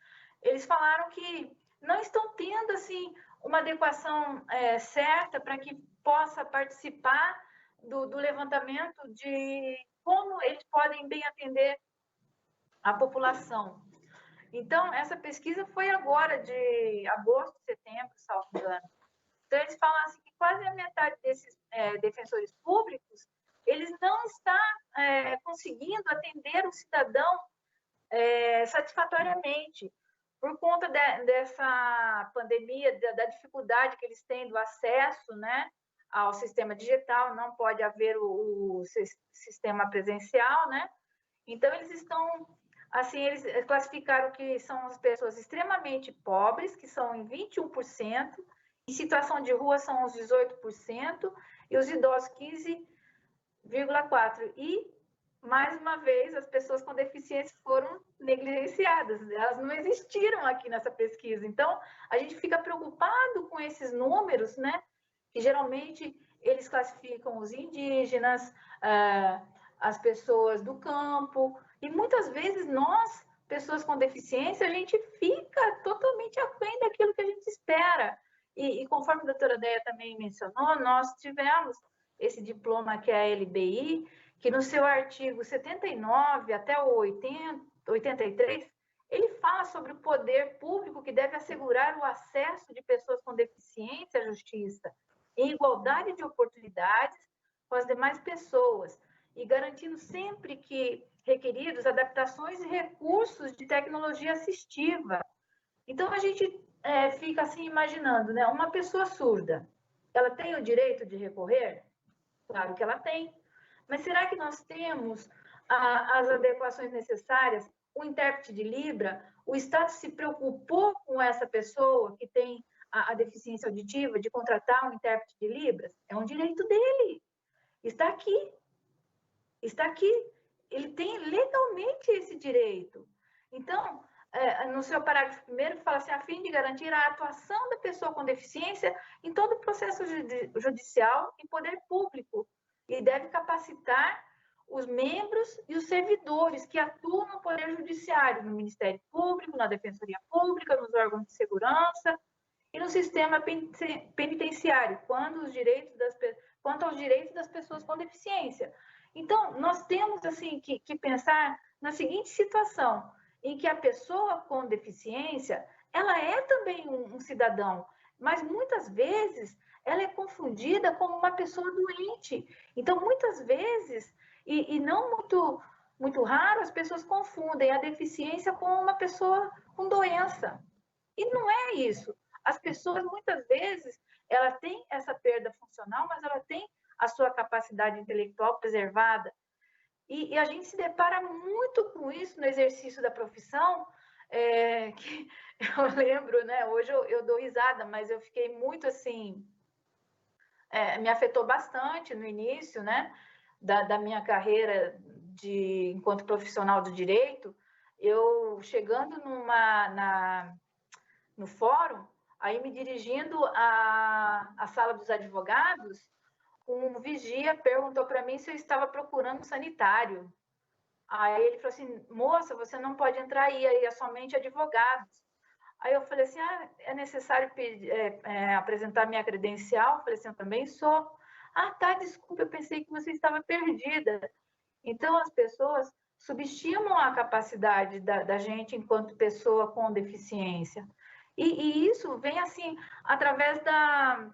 eles falaram que não estão tendo, assim, uma adequação certa para que possa participar do levantamento de como eles podem bem atender a população. Então, essa pesquisa foi agora, de agosto, setembro, salvo engano. Então, eles falam assim, que quase a metade desses defensores públicos, eles não estão conseguindo atender o cidadão satisfatoriamente, por conta dessa pandemia, da dificuldade que eles têm do acesso, né, ao sistema digital, não pode haver o sistema presencial, né? Então, eles estão, assim, eles classificaram que são as pessoas extremamente pobres, que são em 21%, em situação de rua são os 18%, e os idosos 15,4%. E, mais uma vez, as pessoas com deficiência foram negligenciadas, elas não existiram aqui nessa pesquisa. Então, a gente fica preocupado com esses números, né? Que geralmente eles classificam os indígenas, as pessoas do campo, e muitas vezes nós, pessoas com deficiência, a gente fica totalmente aquém daquilo que a gente espera. E conforme a doutora Déia também mencionou, nós tivemos esse diploma que é a LBI, que no seu artigo 79 até o 83, ele fala sobre o poder público que deve assegurar o acesso de pessoas com deficiência à justiça, em igualdade de oportunidades com as demais pessoas, e garantindo sempre que requeridos adaptações e recursos de tecnologia assistiva. Então, a gente fica assim imaginando, né? Uma pessoa surda, ela tem o direito de recorrer? Claro que ela tem. Mas será que nós temos as adequações necessárias? O intérprete de Libra, o Estado se preocupou com essa pessoa que tem a deficiência auditiva de contratar um intérprete de Libras? É um direito dele. Está aqui. Está aqui. Ele tem legalmente esse direito. Então, no seu parágrafo 1º, fala assim, a fim de garantir a atuação da pessoa com deficiência em todo o processo judicial e poder público, e deve capacitar os membros e os servidores que atuam no Poder Judiciário, no Ministério Público, na Defensoria Pública, nos órgãos de segurança e no sistema penitenciário, quanto aos direitos das pessoas com deficiência. Então, nós temos assim, que pensar na seguinte situação, em que a pessoa com deficiência, ela é também um cidadão, mas muitas vezes ela é confundida como uma pessoa doente. Então, muitas vezes, e não muito raro, as pessoas confundem a deficiência com uma pessoa com doença. E não é isso. As pessoas, muitas vezes, ela tem essa perda funcional, mas ela tem a sua capacidade intelectual preservada. E a gente se depara muito com isso no exercício da profissão, que eu lembro, né? Hoje eu dou risada, mas eu fiquei muito assim... me afetou bastante no início, né, da minha carreira enquanto profissional do direito. Eu chegando no fórum, aí me dirigindo à sala dos advogados, um vigia perguntou para mim se eu estava procurando um sanitário. Aí ele falou assim, moça, você não pode entrar aí é somente advogados. Aí eu falei assim, é necessário apresentar minha credencial? Eu falei assim, eu também sou. Tá, desculpa, eu pensei que você estava perdida. Então, as pessoas subestimam a capacidade da gente enquanto pessoa com deficiência. E isso vem, assim, através da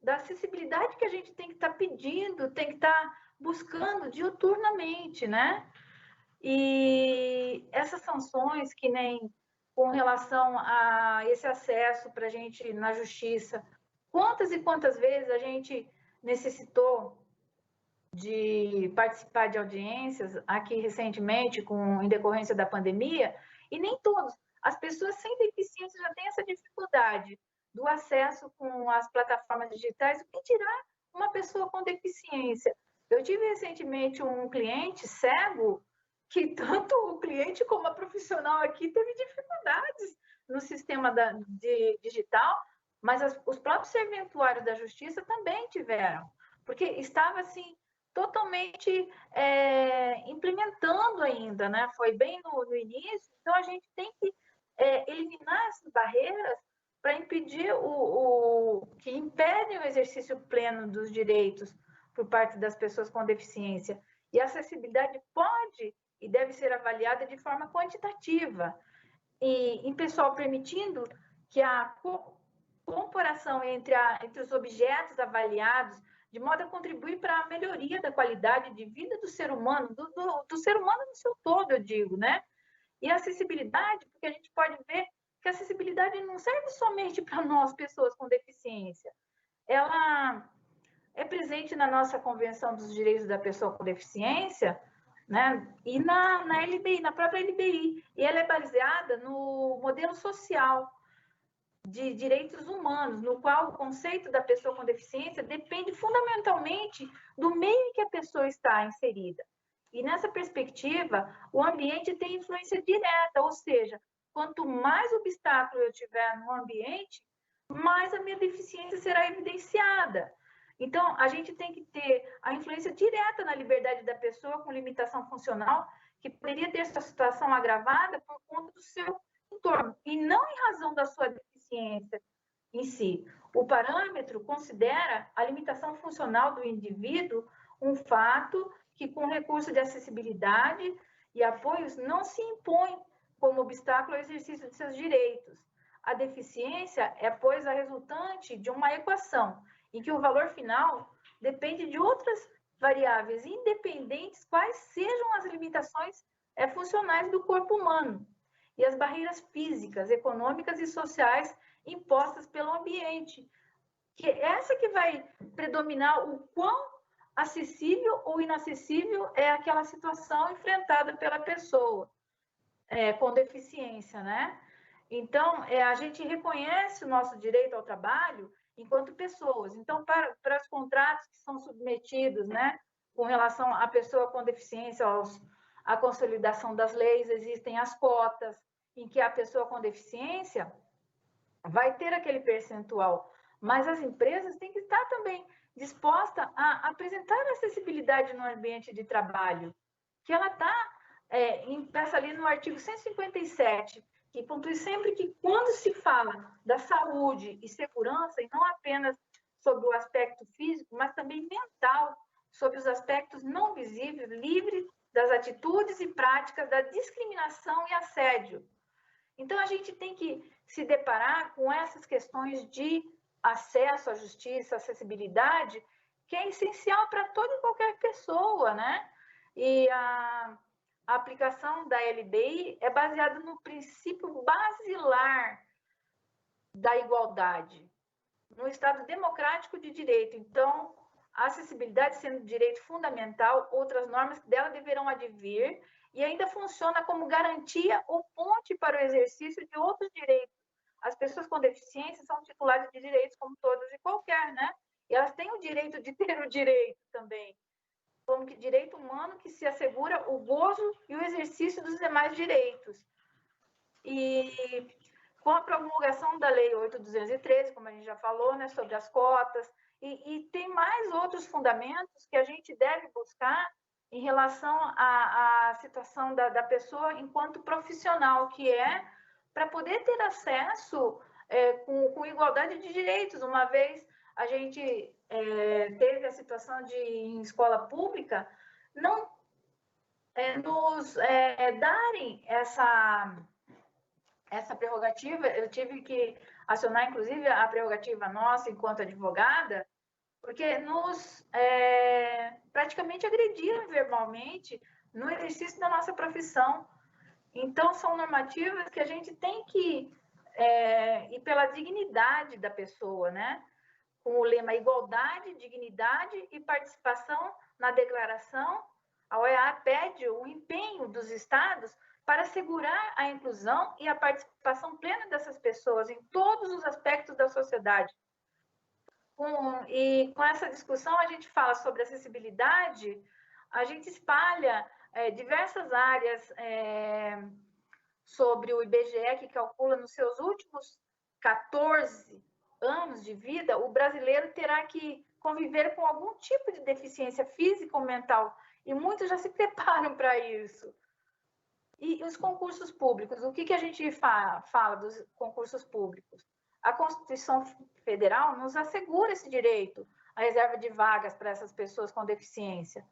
acessibilidade que a gente tem que estar pedindo, tem que estar buscando diuturnamente, né? E essas sanções que nem com relação a esse acesso para a gente na justiça, quantas e quantas vezes a gente necessitou de participar de audiências aqui recentemente, em decorrência da pandemia, e nem todos. As pessoas sem deficiência já têm essa dificuldade do acesso com as plataformas digitais, o que dirá uma pessoa com deficiência? Eu tive recentemente um cliente cego que tanto o cliente como a profissional aqui teve dificuldades no sistema digital, mas os próprios serventuários da justiça também tiveram, porque estava assim totalmente implementando ainda, né? Foi bem no início, então a gente tem que eliminar essas barreiras para impedir que impedem o exercício pleno dos direitos por parte das pessoas com deficiência. E a acessibilidade pode e deve ser avaliada de forma quantitativa, e em pessoal permitindo que a comparação entre os objetos avaliados, de modo a contribuir para a melhoria da qualidade de vida do ser humano, do ser humano no seu todo, eu digo, né? E a acessibilidade, porque a gente pode ver que a acessibilidade não serve somente para nós, pessoas com deficiência. Ela é presente na nossa Convenção dos Direitos da Pessoa com Deficiência, né? E na LBI, na própria LBI. E ela é baseada no modelo social de direitos humanos, no qual o conceito da pessoa com deficiência depende fundamentalmente do meio em que a pessoa está inserida. E nessa perspectiva, o ambiente tem influência direta, ou seja, quanto mais obstáculo eu tiver no ambiente, mais a minha deficiência será evidenciada. Então, a gente tem que ter a influência direta na liberdade da pessoa com limitação funcional, que poderia ter sua situação agravada por conta do seu entorno, e não em razão da sua deficiência em si. O parâmetro considera a limitação funcional do indivíduo um fato que, com recurso de acessibilidade e apoios, não se impõe como obstáculo ao exercício de seus direitos. A deficiência é, pois, a resultante de uma equação em que o valor final depende de outras variáveis independentes, quais sejam as limitações funcionais do corpo humano e as barreiras físicas, econômicas e sociais impostas pelo ambiente. Que essa que vai predominar o quão acessível ou inacessível é aquela situação enfrentada pela pessoa com deficiência, né? Então, a gente reconhece o nosso direito ao trabalho enquanto pessoas. Então, para os contratos que são submetidos, né, com relação à pessoa com deficiência, à consolidação das leis, existem as cotas, em que a pessoa com deficiência vai ter aquele percentual, mas as empresas têm que estar também dispostas a apresentar acessibilidade no ambiente de trabalho, que ela está impressa ali no artigo 157, que pontui sempre que quando se fala da saúde e segurança, e não apenas sobre o aspecto físico, mas também mental, sobre os aspectos não visíveis, livre das atitudes e práticas da discriminação e assédio. Então, a gente tem que se deparar com essas questões de acesso à justiça, acessibilidade, que é essencial para toda e qualquer pessoa, né? E a aplicação da LBI é baseada no princípio basilar da igualdade, no Estado democrático de direito. Então, a acessibilidade sendo direito fundamental, outras normas dela deverão advir, e ainda funciona como garantia ou ponte para o exercício de outros direitos. As pessoas com deficiência são titulares de direitos como todas e qualquer, né? E elas têm o direito de ter o direito também, como direito humano que se assegura o gozo e o exercício dos demais direitos. E com a promulgação da Lei 8.213, como a gente já falou, né, sobre as cotas, e tem mais outros fundamentos que a gente deve buscar em relação à situação da pessoa enquanto profissional, que é para poder ter acesso com igualdade de direitos. Uma vez a gente teve a situação de, em escola pública, não nos darem essa prerrogativa. Eu tive que acionar, inclusive, a prerrogativa nossa enquanto advogada, porque nos praticamente agrediram verbalmente no exercício da nossa profissão. Então, são normativas que a gente tem que ir pela dignidade da pessoa, né? Com o lema igualdade, dignidade e participação na declaração, a OEA pede o empenho dos estados para assegurar a inclusão e a participação plena dessas pessoas em todos os aspectos da sociedade. E com essa discussão, a gente fala sobre acessibilidade, a gente espalha diversas áreas sobre o IBGE, que calcula nos seus últimos 14 anos de vida, o brasileiro terá que conviver com algum tipo de deficiência física ou mental, e muitos já se preparam para isso. E os concursos públicos, o que a gente fala dos concursos públicos? A Constituição Federal nos assegura esse direito, a reserva de vagas para essas pessoas com deficiência.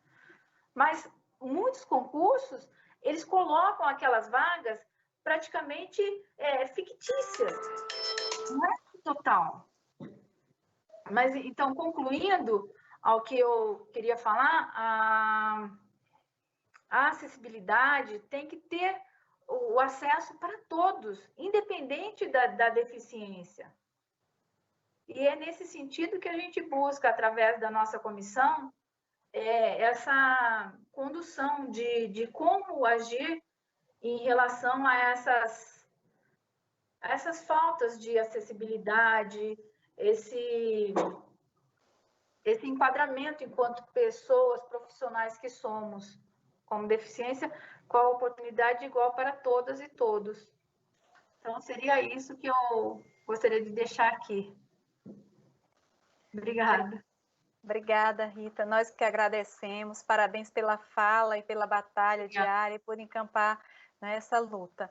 Mas muitos concursos, eles colocam aquelas vagas praticamente fictícias, não é total. Mas, então, concluindo ao que eu queria falar, a acessibilidade tem que ter o acesso para todos, independente da deficiência. E é nesse sentido que a gente busca, através da nossa comissão, essa condução de como agir em relação a essas faltas de acessibilidade, esse enquadramento enquanto pessoas profissionais que somos, com deficiência, com a oportunidade igual para todas e todos. Então, seria isso que eu gostaria de deixar aqui. Obrigada. Obrigada, Rita. Nós que agradecemos. Parabéns pela fala e pela batalha diária e por encampar, né, essa luta.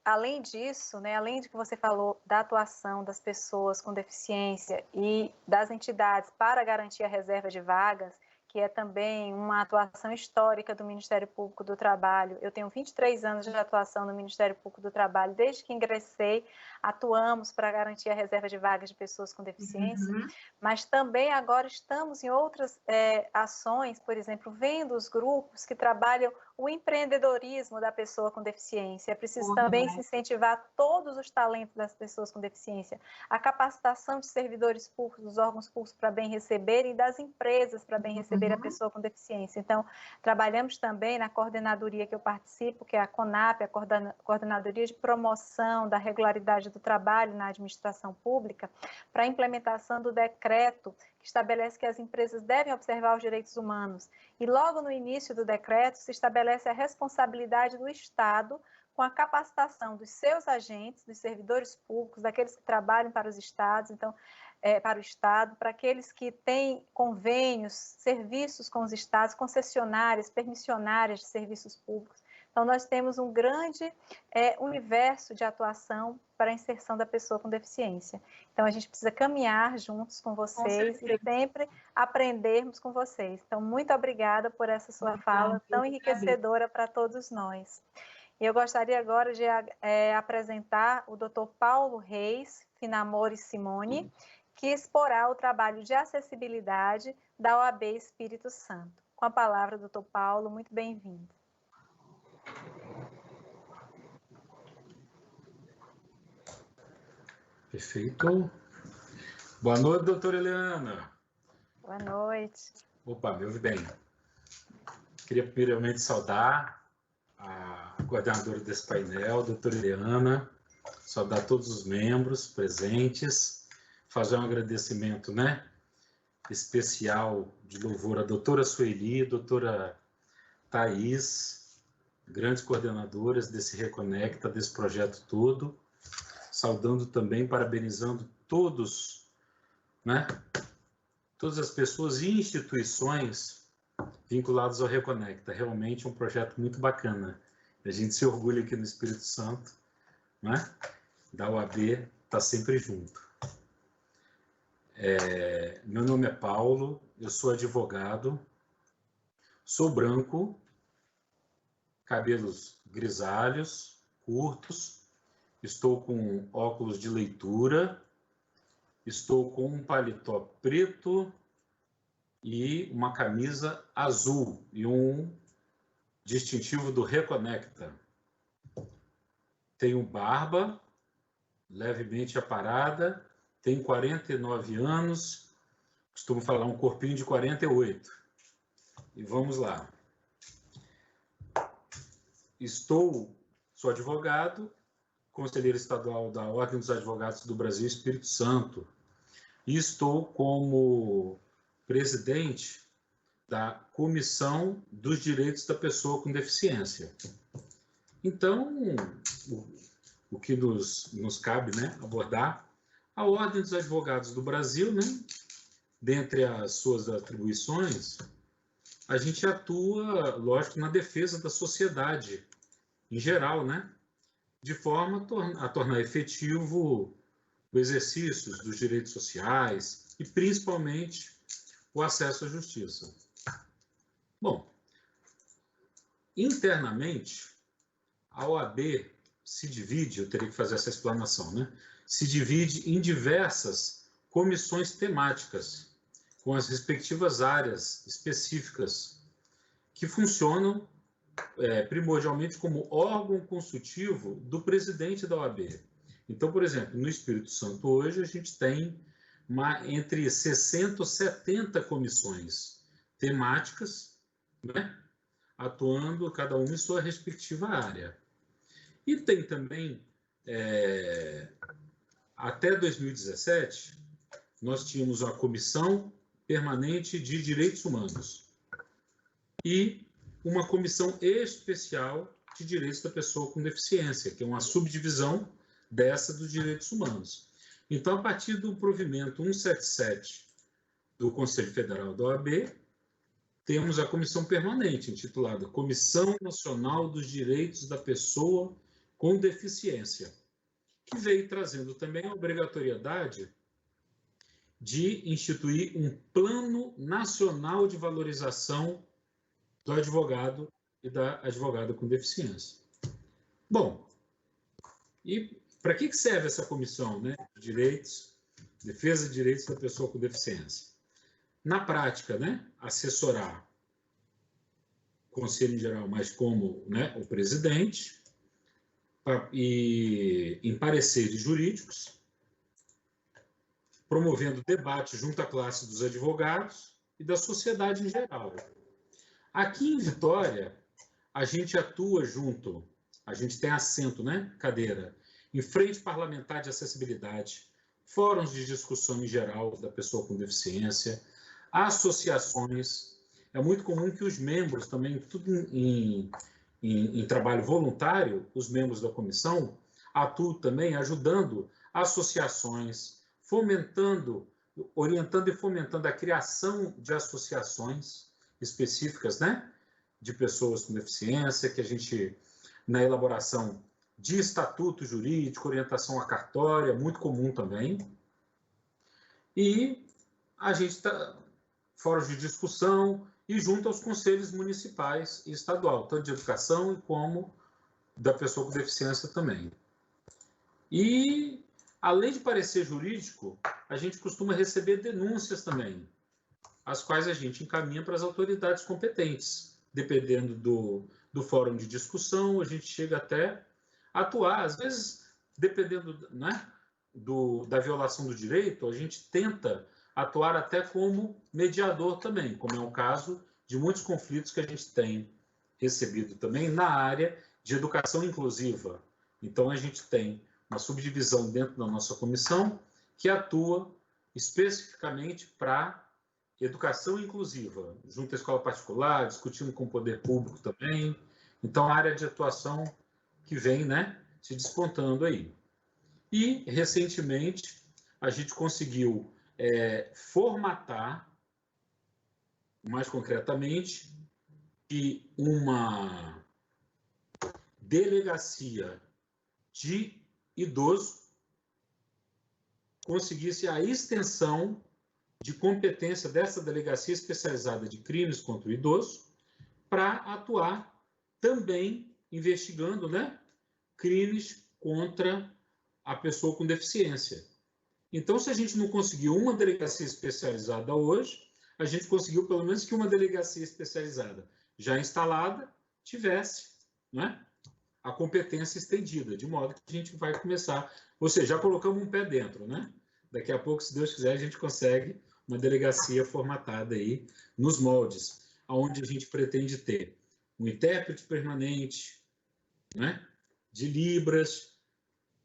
Além disso, né, além de que você falou da atuação das pessoas com deficiência e das entidades para garantir a reserva de vagas, que é também uma atuação histórica do Ministério Público do Trabalho. Eu tenho 23 anos de atuação no Ministério Público do Trabalho. Desde que ingressei, atuamos para garantir a reserva de vagas de pessoas com deficiência, mas também agora estamos em outras ações, por exemplo, vendo os grupos que trabalham o empreendedorismo da pessoa com deficiência. É preciso também se incentivar todos os talentos das pessoas com deficiência, a capacitação de servidores públicos, dos órgãos públicos para bem receber e das empresas para bem receber a pessoa com deficiência. Então, trabalhamos também na coordenadoria que eu participo, que é a CONAP, a Coordenadoria de Promoção da Regularidade do Trabalho na Administração Pública, para a implementação do decreto que estabelece que as empresas devem observar os direitos humanos. E logo no início do decreto se estabelece a responsabilidade do Estado com a capacitação dos seus agentes, dos servidores públicos, daqueles que trabalham para os estados, então, para o Estado, para aqueles que têm convênios, serviços com os estados, concessionárias, permissionárias de serviços públicos. Então, nós temos um grande universo de atuação para a inserção da pessoa com deficiência. Então, a gente precisa caminhar juntos com vocês e sempre aprendermos com vocês. Então, muito obrigada por essa sua fala tão enriquecedora para todos nós. Eu gostaria agora de apresentar o Dr. Paulo Reis Finamore Simone, que exporá o trabalho de acessibilidade da OAB Espírito Santo. Com a palavra, Dr. Paulo, muito bem-vindo. Perfeito. Boa noite, doutora Eliana. Boa noite. Opa, me ouve bem. Queria primeiramente saudar a coordenadora desse painel, doutora Eliana, saudar todos os membros presentes, fazer um agradecimento, né, especial de louvor à doutora Sueli, doutora Thaís, grandes coordenadoras desse Reconecta, desse projeto todo, saudando também, parabenizando todos, né, todas as pessoas e instituições vinculadas ao Reconecta. Realmente um projeto muito bacana. A gente se orgulha aqui no Espírito Santo, né, da OAB, está sempre junto. Meu nome é Paulo, eu sou advogado, sou branco, cabelos grisalhos, curtos, estou com óculos de leitura, estou com um paletó preto e uma camisa azul e um distintivo do Reconecta. Tenho barba, levemente aparada, tenho 49 anos, costumo falar um corpinho de 48. E vamos lá. Sou advogado, conselheiro estadual da Ordem dos Advogados do Brasil Espírito Santo. e estou como presidente da Comissão dos Direitos da Pessoa com Deficiência. Então, o que nos cabe, né, abordar, a Ordem dos Advogados do Brasil, né, dentre as suas atribuições, a gente atua, lógico, na defesa da sociedade em geral, né, de forma a tornar efetivo o exercício dos direitos sociais e, principalmente, o acesso à justiça. Bom, internamente, a OAB se divide, eu teria que fazer essa explanação, né? Se divide em diversas comissões temáticas, com as respectivas áreas específicas, que funcionam primordialmente como órgão consultivo do presidente da OAB. Então, por exemplo, no Espírito Santo hoje, a gente tem entre 60 e 70 comissões temáticas, né? Atuando cada uma em sua respectiva área. E tem também, até 2017, nós tínhamos a Comissão Permanente de Direitos Humanos e uma Comissão Especial de Direitos da Pessoa com Deficiência, que é uma subdivisão dessa dos direitos humanos. Então, a partir do provimento 177 do Conselho Federal da OAB, temos a comissão permanente, intitulada Comissão Nacional dos Direitos da Pessoa com Deficiência, que veio trazendo também a obrigatoriedade de instituir um Plano Nacional de Valorização do advogado e da advogada com deficiência. Bom, e para que serve essa comissão, né, de direitos, defesa de direitos da pessoa com deficiência? Na prática, né, assessorar o Conselho em geral, mas como, né, o presidente, e em pareceres jurídicos, promovendo debate junto à classe dos advogados e da sociedade em geral. Aqui em Vitória, a gente atua junto, a gente tem assento, né, cadeira, em frente parlamentar de acessibilidade, fóruns de discussão em geral da pessoa com deficiência, associações. É muito comum que os membros também, tudo em trabalho voluntário, os membros da comissão atuam também ajudando associações, fomentando, orientando e fomentando a criação de associações específicas, né, de pessoas com deficiência, que a gente, na elaboração de estatuto jurídico, orientação a cartória, muito comum também. E a gente está fóruns de discussão e junto aos conselhos municipais e estadual, tanto de educação e como da pessoa com deficiência também. E, além de parecer jurídico, a gente costuma receber denúncias também, as quais a gente encaminha para as autoridades competentes. Dependendo do fórum de discussão, a gente chega até a atuar. Às vezes, dependendo, né, da violação do direito, a gente tenta atuar até como mediador também, como é o caso de muitos conflitos que a gente tem recebido também na área de educação inclusiva. Então, a gente tem uma subdivisão dentro da nossa comissão que atua especificamente para educação inclusiva, junto à escola particular, discutindo com o poder público também. Então, a área de atuação que vem, né, se despontando aí. E, recentemente, a gente conseguiu formatar, mais concretamente, que uma delegacia de idoso conseguisse a extensão de competência dessa delegacia especializada de crimes contra o idoso para atuar também investigando, né, crimes contra a pessoa com deficiência. Então, se a gente não conseguiu uma delegacia especializada hoje, a gente conseguiu pelo menos que uma delegacia especializada já instalada tivesse, né, a competência estendida, de modo que a gente vai começar, ou seja, já colocamos um pé dentro, né? Daqui a pouco, se Deus quiser, a gente consegue uma delegacia formatada aí nos moldes, onde a gente pretende ter um intérprete permanente, né, de Libras,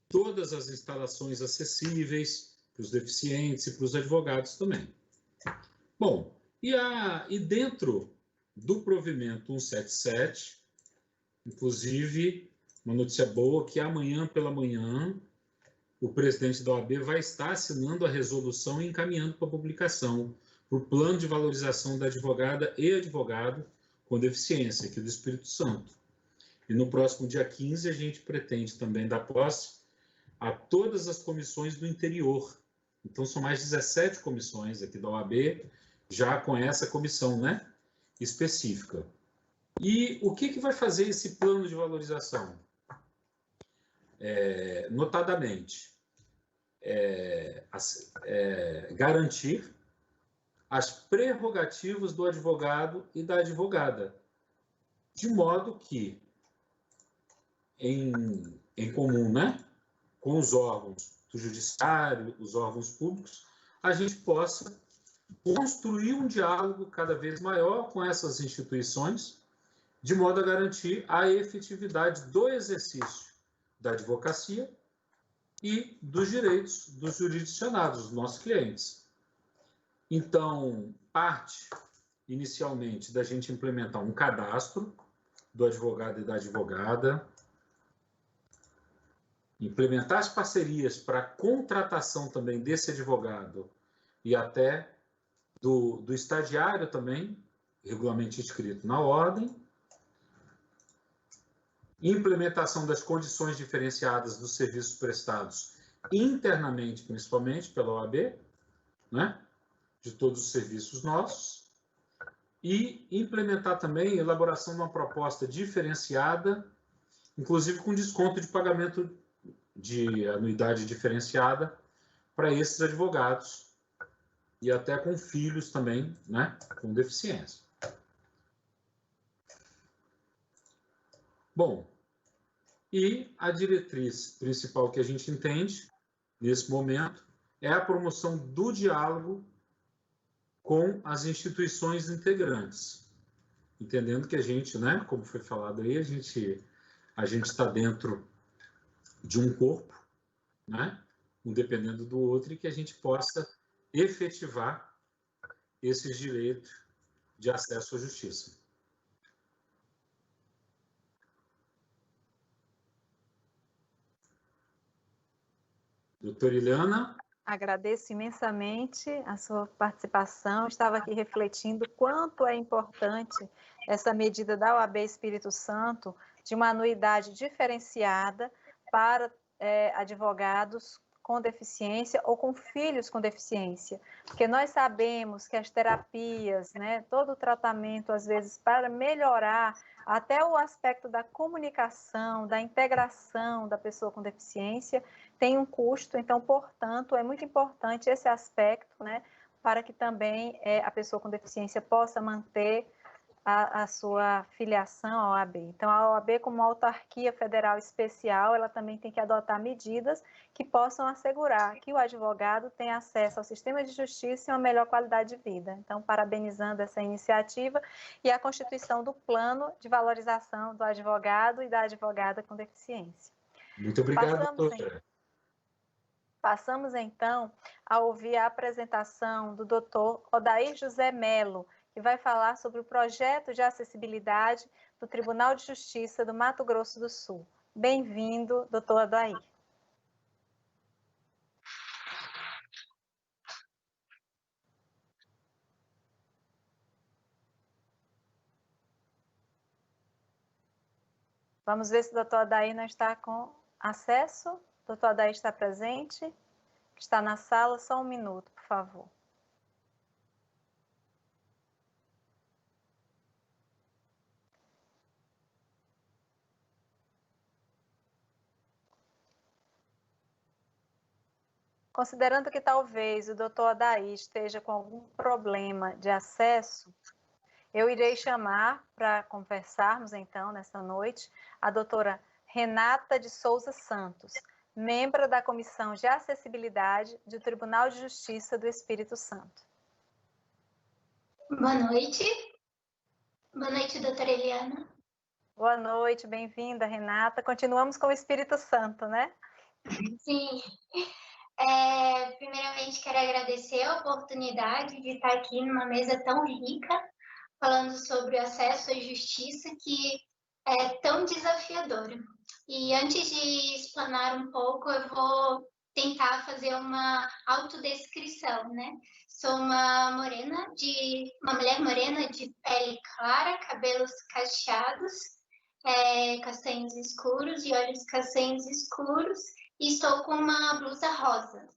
todas as instalações acessíveis, para os deficientes e para os advogados também. Bom, e dentro do provimento 177, inclusive, uma notícia boa que amanhã pela manhã o presidente da OAB vai estar assinando a resolução e encaminhando para publicação para o plano de valorização da advogada e advogado com deficiência aqui do Espírito Santo. E no próximo dia 15 a gente pretende também dar posse a todas as comissões do interior. Então são mais 17 comissões aqui da OAB, já com essa comissão, né, específica. E o que vai fazer esse plano de valorização? Notadamente, garantir as prerrogativas do advogado e da advogada, de modo que, em comum, né, com os órgãos do judiciário, os órgãos públicos, a gente possa construir um diálogo cada vez maior com essas instituições, de modo a garantir a efetividade do exercício da advocacia e dos direitos dos jurisdicionados, dos nossos clientes. Então, parte, inicialmente, da gente implementar um cadastro do advogado e da advogada, implementar as parcerias para a contratação também desse advogado e até do estagiário também, regularmente inscrito na ordem, implementação das condições diferenciadas dos serviços prestados internamente, principalmente pela OAB, né, de todos os serviços nossos, e implementar também a elaboração de uma proposta diferenciada, inclusive com desconto de pagamento de anuidade diferenciada para esses advogados e até com filhos também, né, com deficiência. Bom, e a diretriz principal que a gente entende, nesse momento, é a promoção do diálogo com as instituições integrantes. Entendendo que a gente, né, como foi falado aí, a gente está dentro de um corpo, né, um dependendo do outro, e que a gente possa efetivar esses direitos de acesso à justiça. Doutora Ileana? Agradeço imensamente a sua participação. Estava aqui refletindo quanto é importante essa medida da OAB Espírito Santo de uma anuidade diferenciada para advogados com deficiência ou com filhos com deficiência, porque nós sabemos que as terapias, né, todo o tratamento, às vezes, para melhorar até o aspecto da comunicação, da integração da pessoa com deficiência, tem um custo, então, portanto, é muito importante esse aspecto, né, para que também a pessoa com deficiência possa manter a sua filiação à OAB. Então, a OAB, como autarquia federal especial, ela também tem que adotar medidas que possam assegurar que o advogado tenha acesso ao sistema de justiça e uma melhor qualidade de vida. Então, parabenizando essa iniciativa e a constituição do plano de valorização do advogado e da advogada com deficiência. Muito obrigado, doutora. Passamos, então, a ouvir a apresentação do doutor Odair José Melo, que vai falar sobre o projeto de acessibilidade do Tribunal de Justiça do Mato Grosso do Sul. Bem-vindo, doutor Odair. Vamos ver se o doutor Odair não está com acesso. O doutor Odair está presente? Está na sala? Só um minuto, por favor. Considerando que talvez o doutor Odair esteja com algum problema de acesso, eu irei chamar para conversarmos, então, nesta noite, a doutora Renata de Souza Santos, membro da Comissão de Acessibilidade do Tribunal de Justiça do Espírito Santo. Boa noite. Boa noite, doutora Eliana. Boa noite, bem-vinda, Renata. Continuamos com o Espírito Santo, né? Sim. Primeiramente, primeiramente, quero agradecer a oportunidade de estar aqui numa mesa tão rica, falando sobre o acesso à justiça, que é tão desafiadora. E antes de explanar um pouco, eu vou tentar fazer uma autodescrição, né? Sou uma mulher morena de pele clara, cabelos cacheados, castanhos escuros e olhos castanhos escuros, e estou com uma blusa rosa.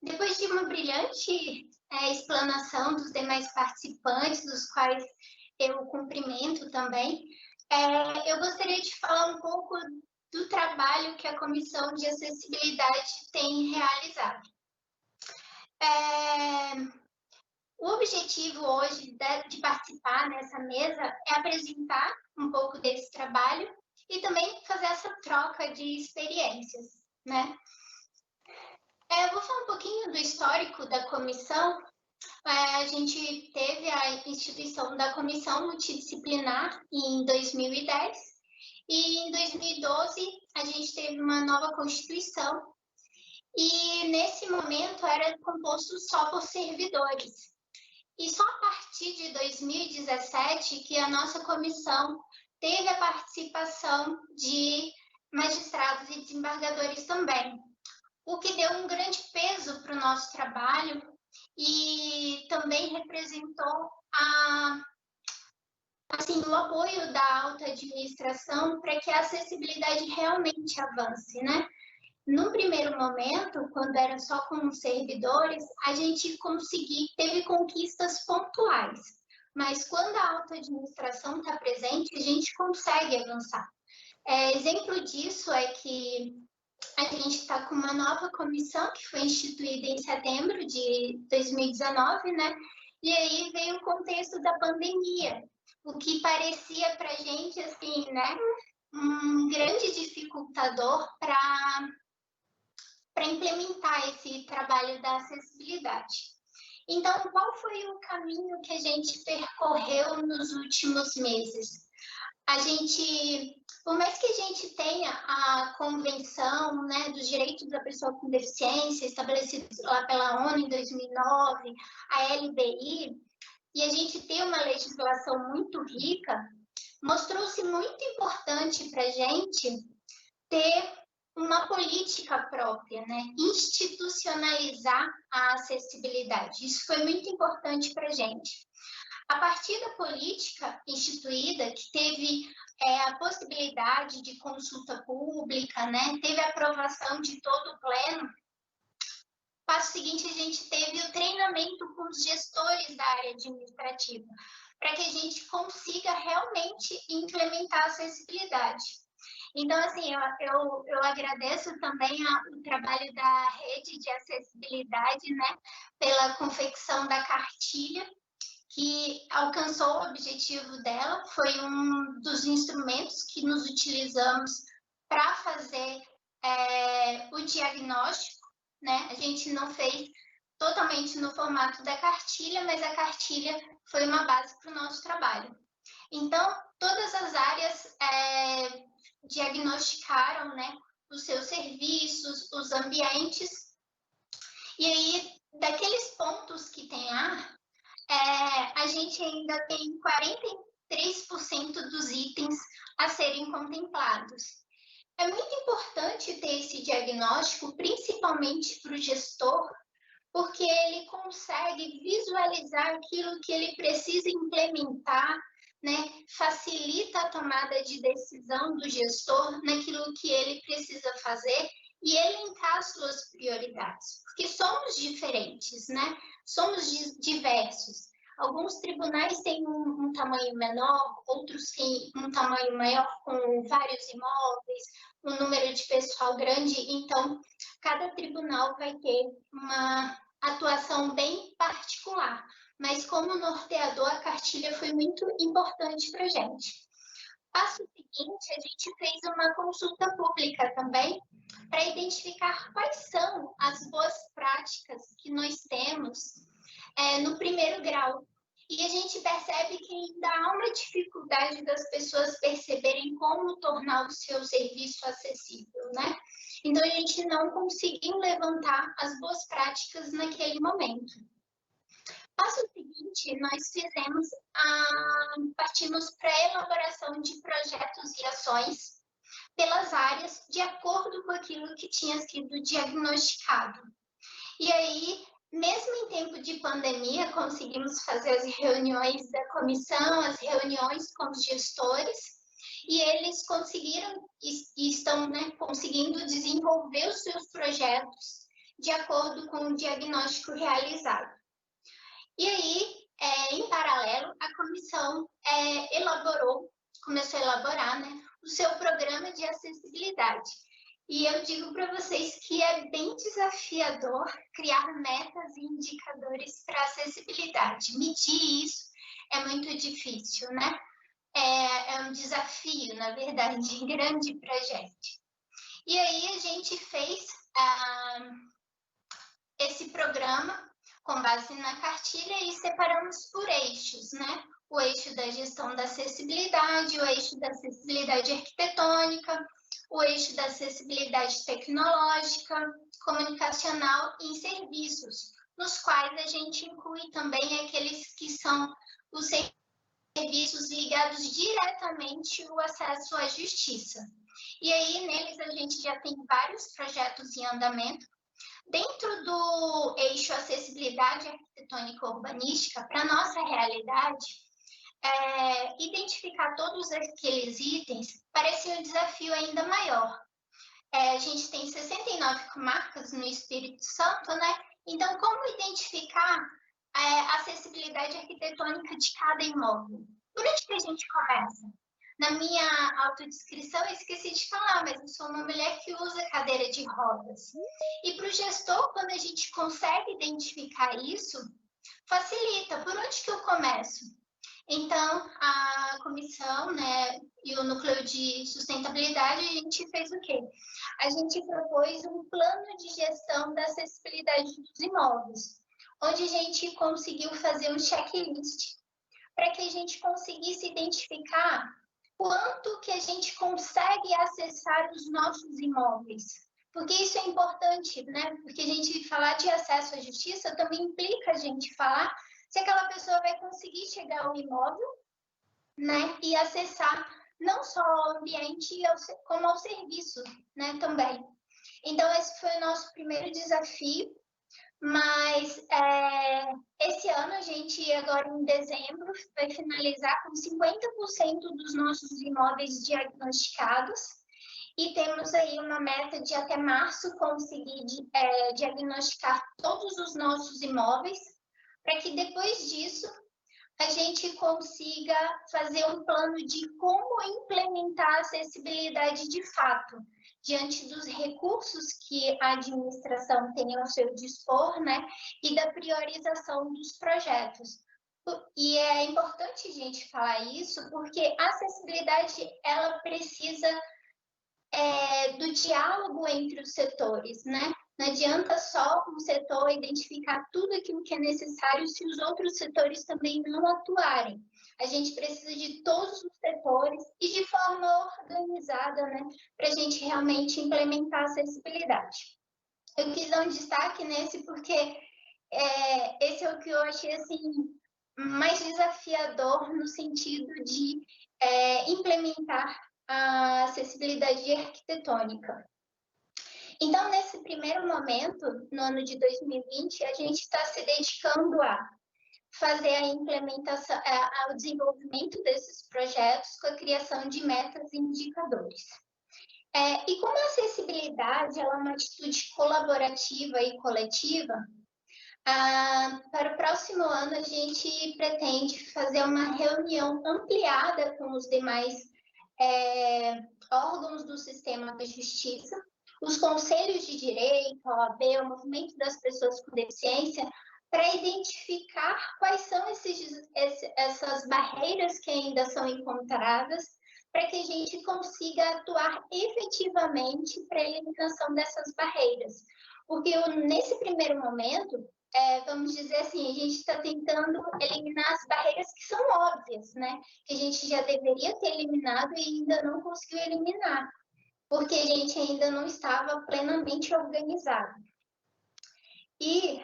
Depois de uma brilhante explanação dos demais participantes, dos quais eu cumprimento também, eu gostaria de falar um pouco do trabalho que a Comissão de Acessibilidade tem realizado. O objetivo hoje de participar nessa mesa é apresentar um pouco desse trabalho e também fazer essa troca de experiências, né? Eu vou falar um pouquinho do histórico da comissão. A gente teve a instituição da Comissão Multidisciplinar em 2010 e em 2012 a gente teve uma nova Constituição e nesse momento era composto só por servidores. E só a partir de 2017 que a nossa comissão teve a participação de magistrados e desembargadores também, o que deu um grande peso para o nosso trabalho e também representou o apoio da alta administração para que a acessibilidade realmente avance, né? No primeiro momento, quando era só com os servidores, a gente teve conquistas pontuais, mas quando a alta administração está presente, a gente consegue avançar. Exemplo disso é que a gente está com uma nova comissão que foi instituída em setembro de 2019, né? E aí veio o contexto da pandemia, o que parecia para a gente, assim, né, um grande dificultador para implementar esse trabalho da acessibilidade. Então, qual foi o caminho que a gente percorreu nos últimos meses? Por mais que a gente tenha a Convenção, né, dos Direitos da Pessoa com Deficiência, estabelecida lá pela ONU em 2009, a LBI, e a gente tem uma legislação muito rica, mostrou-se muito importante para a gente ter uma política própria, né? Institucionalizar a acessibilidade. Isso foi muito importante para a gente. A partir da política instituída, que teve a possibilidade de consulta pública, né? Teve a aprovação de todo o pleno, passo seguinte, a gente teve o treinamento com os gestores da área administrativa, para que a gente consiga realmente implementar a acessibilidade. Então, assim, eu agradeço também o trabalho da Rede de Acessibilidade, né, pela confecção da cartilha, que alcançou o objetivo dela, foi um dos instrumentos que nos utilizamos para fazer o diagnóstico, né? A gente não fez totalmente no formato da cartilha, mas a cartilha foi uma base para o nosso trabalho. Então, todas as áreas diagnosticaram, né, os seus serviços, os ambientes, e aí, daqueles pontos que tem a gente ainda tem 43% dos itens a serem contemplados. É muito importante ter esse diagnóstico, principalmente para o gestor, porque ele consegue visualizar aquilo que ele precisa implementar, né? Facilita a tomada de decisão do gestor naquilo que ele precisa fazer e elencar as suas prioridades, porque somos diferentes, né? Somos diversos. Alguns tribunais têm um tamanho menor, outros têm um tamanho maior com vários imóveis, um número de pessoal grande, então cada tribunal vai ter uma atuação bem particular. Mas como norteador, a cartilha foi muito importante para a gente. Passo seguinte, a gente fez uma consulta pública também para identificar quais são as boas práticas que nós temos no primeiro grau. E a gente percebe que ainda há uma dificuldade das pessoas perceberem como tornar o seu serviço acessível, né? Então, Então, a gente não conseguiu levantar as boas práticas naquele momento. Passo seguinte, nós partimos para a elaboração de projetos e ações pelas áreas de acordo com aquilo que tinha sido diagnosticado. E aí, mesmo em tempo de pandemia, conseguimos fazer as reuniões da comissão, as reuniões com os gestores, e eles conseguiram e estão, né, conseguindo desenvolver os seus projetos de acordo com o diagnóstico realizado. E aí, em paralelo, a comissão começou a elaborar, né, o seu programa de acessibilidade. E eu digo para vocês que é bem desafiador criar metas e indicadores para acessibilidade. Medir isso é muito difícil, né? É um desafio, na verdade, grande para a gente. E aí a gente fez esse programa com base na cartilha e separamos por eixos, né? O eixo da gestão da acessibilidade, o eixo da acessibilidade arquitetônica, o eixo da acessibilidade tecnológica, comunicacional e em serviços, nos quais a gente inclui também aqueles que são os serviços ligados diretamente ao acesso à justiça. E aí, neles, a gente já tem vários projetos em andamento. Dentro do eixo acessibilidade arquitetônica urbanística, para a nossa realidade, identificar todos aqueles itens parece um desafio ainda maior. A gente tem 69 comarcas no Espírito Santo, né? Então, como identificar a acessibilidade arquitetônica de cada imóvel? Por onde que a gente começa? Na minha autodescrição, eu esqueci de falar, mas eu sou uma mulher que usa cadeira de rodas. E para o gestor, quando a gente consegue identificar isso, facilita. Por onde que eu começo? Então, a comissão, né, e o núcleo de sustentabilidade, a gente fez o quê? A gente propôs um plano de gestão da acessibilidade dos imóveis, onde a gente conseguiu fazer um checklist para que a gente conseguisse identificar quanto que a gente consegue acessar os nossos imóveis. Porque isso é importante, né? Porque a gente falar de acesso à justiça também implica a gente falar se aquela pessoa vai conseguir chegar ao imóvel, né? E acessar não só ao ambiente, como ao serviço, né? Também. Então, esse foi o nosso primeiro desafio. Mas esse ano a gente, agora em dezembro, vai finalizar com 50% dos nossos imóveis diagnosticados e temos aí uma meta de até março conseguir diagnosticar todos os nossos imóveis, para que depois disso a gente consiga fazer um plano de como implementar a acessibilidade de fato, diante dos recursos que a administração tem ao seu dispor, né, e da priorização dos projetos. E é importante a gente falar isso, porque a acessibilidade, ela precisa do diálogo entre os setores, né? Não adianta só um setor identificar tudo aquilo que é necessário se os outros setores também não atuarem. A gente precisa de todos os setores e de forma organizada, né, para a gente realmente implementar a acessibilidade. Eu quis dar um destaque nesse porque esse é o que eu achei assim, mais desafiador no sentido de implementar a acessibilidade arquitetônica. Então, nesse primeiro momento, no ano de 2020, a gente está se dedicando a fazer a implementação, ao desenvolvimento desses projetos com a criação de metas e indicadores. E como a acessibilidade ela é uma atitude colaborativa e coletiva, para o próximo ano a gente pretende fazer uma reunião ampliada com os demais órgãos do sistema da justiça, os conselhos de direito, a OAB, o movimento das pessoas com deficiência, para identificar quais são essas barreiras que ainda são encontradas, para que a gente consiga atuar efetivamente para a eliminação dessas barreiras. Porque nesse primeiro momento, vamos dizer assim, a gente está tentando eliminar as barreiras que são óbvias, né? Que a gente já deveria ter eliminado e ainda não conseguiu eliminar. porque a gente ainda não estava plenamente organizado. E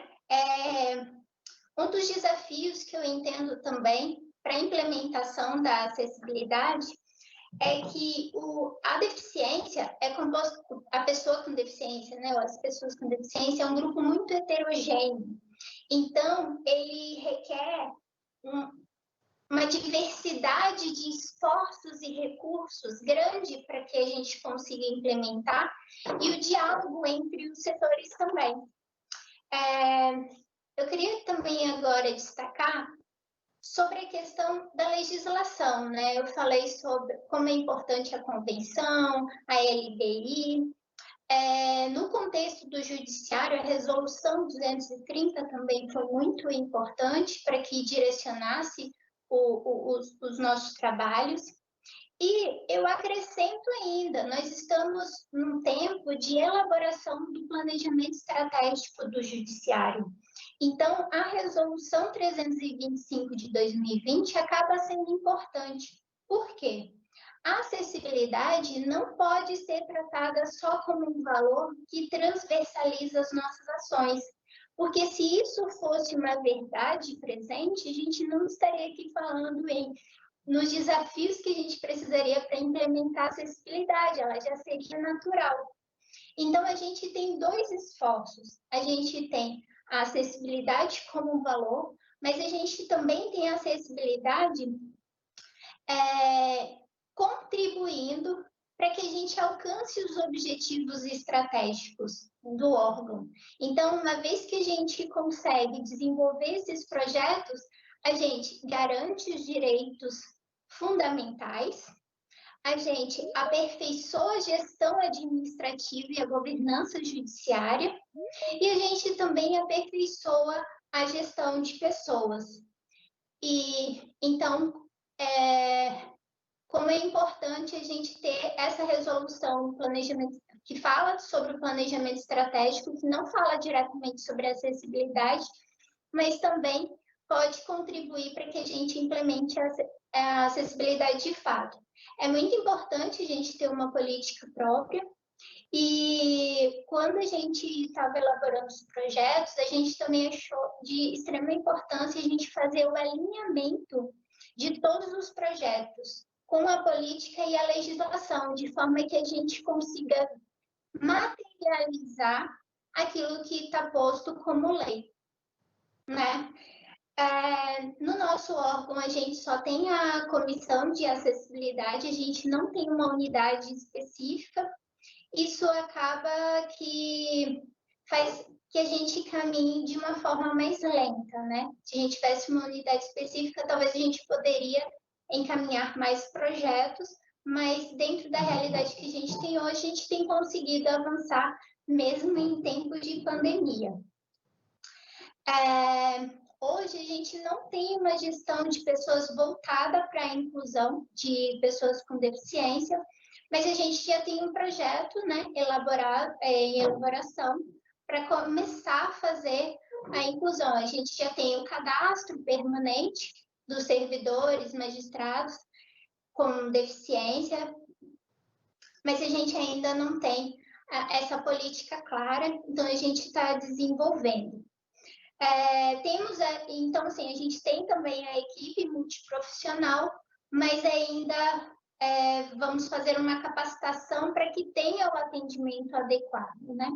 um dos desafios que eu entendo também para a implementação da acessibilidade é que a deficiência é composta, a pessoa com deficiência, né, ou as pessoas com deficiência é um grupo muito heterogêneo. Então, ele requer uma diversidade de esforços e recursos grande para que a gente consiga implementar, e o diálogo entre os setores também. Eu queria também agora destacar sobre a questão da legislação, né? Eu falei sobre como é importante a convenção, a LBI. No contexto do judiciário, a resolução 230 também foi muito importante para que direcionasse os nossos trabalhos. E eu acrescento ainda, nós estamos num tempo de elaboração do planejamento estratégico do judiciário. Então, a resolução 325 de 2020 acaba sendo importante. Por quê? A acessibilidade não pode ser tratada só como um valor que transversaliza as nossas ações, porque se isso fosse uma verdade presente, a gente não estaria aqui falando nos desafios que a gente precisaria para implementar a acessibilidade, ela já seria natural. Então, a gente tem dois esforços. A gente tem a acessibilidade como um valor, mas a gente também tem a acessibilidade contribuindo para que a gente alcance os objetivos estratégicos do órgão. Então, uma vez que a gente consegue desenvolver esses projetos, a gente garante os direitos fundamentais, a gente aperfeiçoa a gestão administrativa e a governança judiciária, e a gente também aperfeiçoa a gestão de pessoas. E, então, como é importante a gente ter essa resolução do planejamento, que fala sobre o planejamento estratégico, que não fala diretamente sobre a acessibilidade, mas também pode contribuir para que a gente implemente a acessibilidade de fato. É muito importante a gente ter uma política própria, e quando a gente estava elaborando os projetos, a gente também achou de extrema importância a gente fazer o alinhamento de todos os projetos com a política e a legislação, de forma que a gente consiga materializar aquilo que está posto como lei, né? No nosso órgão, a gente só tem a comissão de acessibilidade, a gente não tem uma unidade específica. Isso acaba que faz que a gente caminhe de uma forma mais lenta, né? Se a gente tivesse uma unidade específica, talvez a gente poderia encaminhar mais projetos, mas dentro da realidade que a gente tem hoje, a gente tem conseguido avançar mesmo em tempos de pandemia. Hoje a gente não tem uma gestão de pessoas voltada para a inclusão de pessoas com deficiência, mas a gente já tem um projeto, né, em elaboração para começar a fazer a inclusão. A gente já tem o cadastro permanente dos servidores, magistrados com deficiência, mas a gente ainda não tem essa política clara, então a gente está desenvolvendo. Então, assim, a gente tem também a equipe multiprofissional, mas ainda vamos fazer uma capacitação para que tenha o atendimento adequado, né?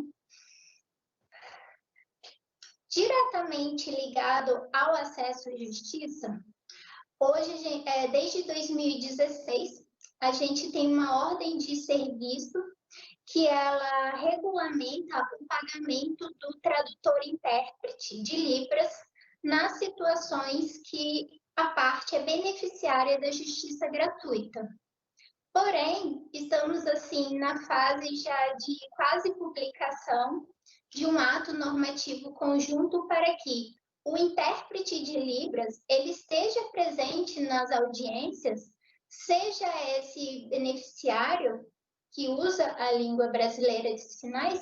Diretamente ligado ao acesso à justiça, hoje, desde 2016, a gente tem uma ordem de serviço que ela regulamenta o pagamento do tradutor-intérprete de Libras nas situações que a parte é beneficiária da justiça gratuita. Porém, estamos assim na fase já de quase publicação de um ato normativo conjunto para que o intérprete de Libras ele esteja presente nas audiências, seja esse beneficiário que usa a língua brasileira de sinais,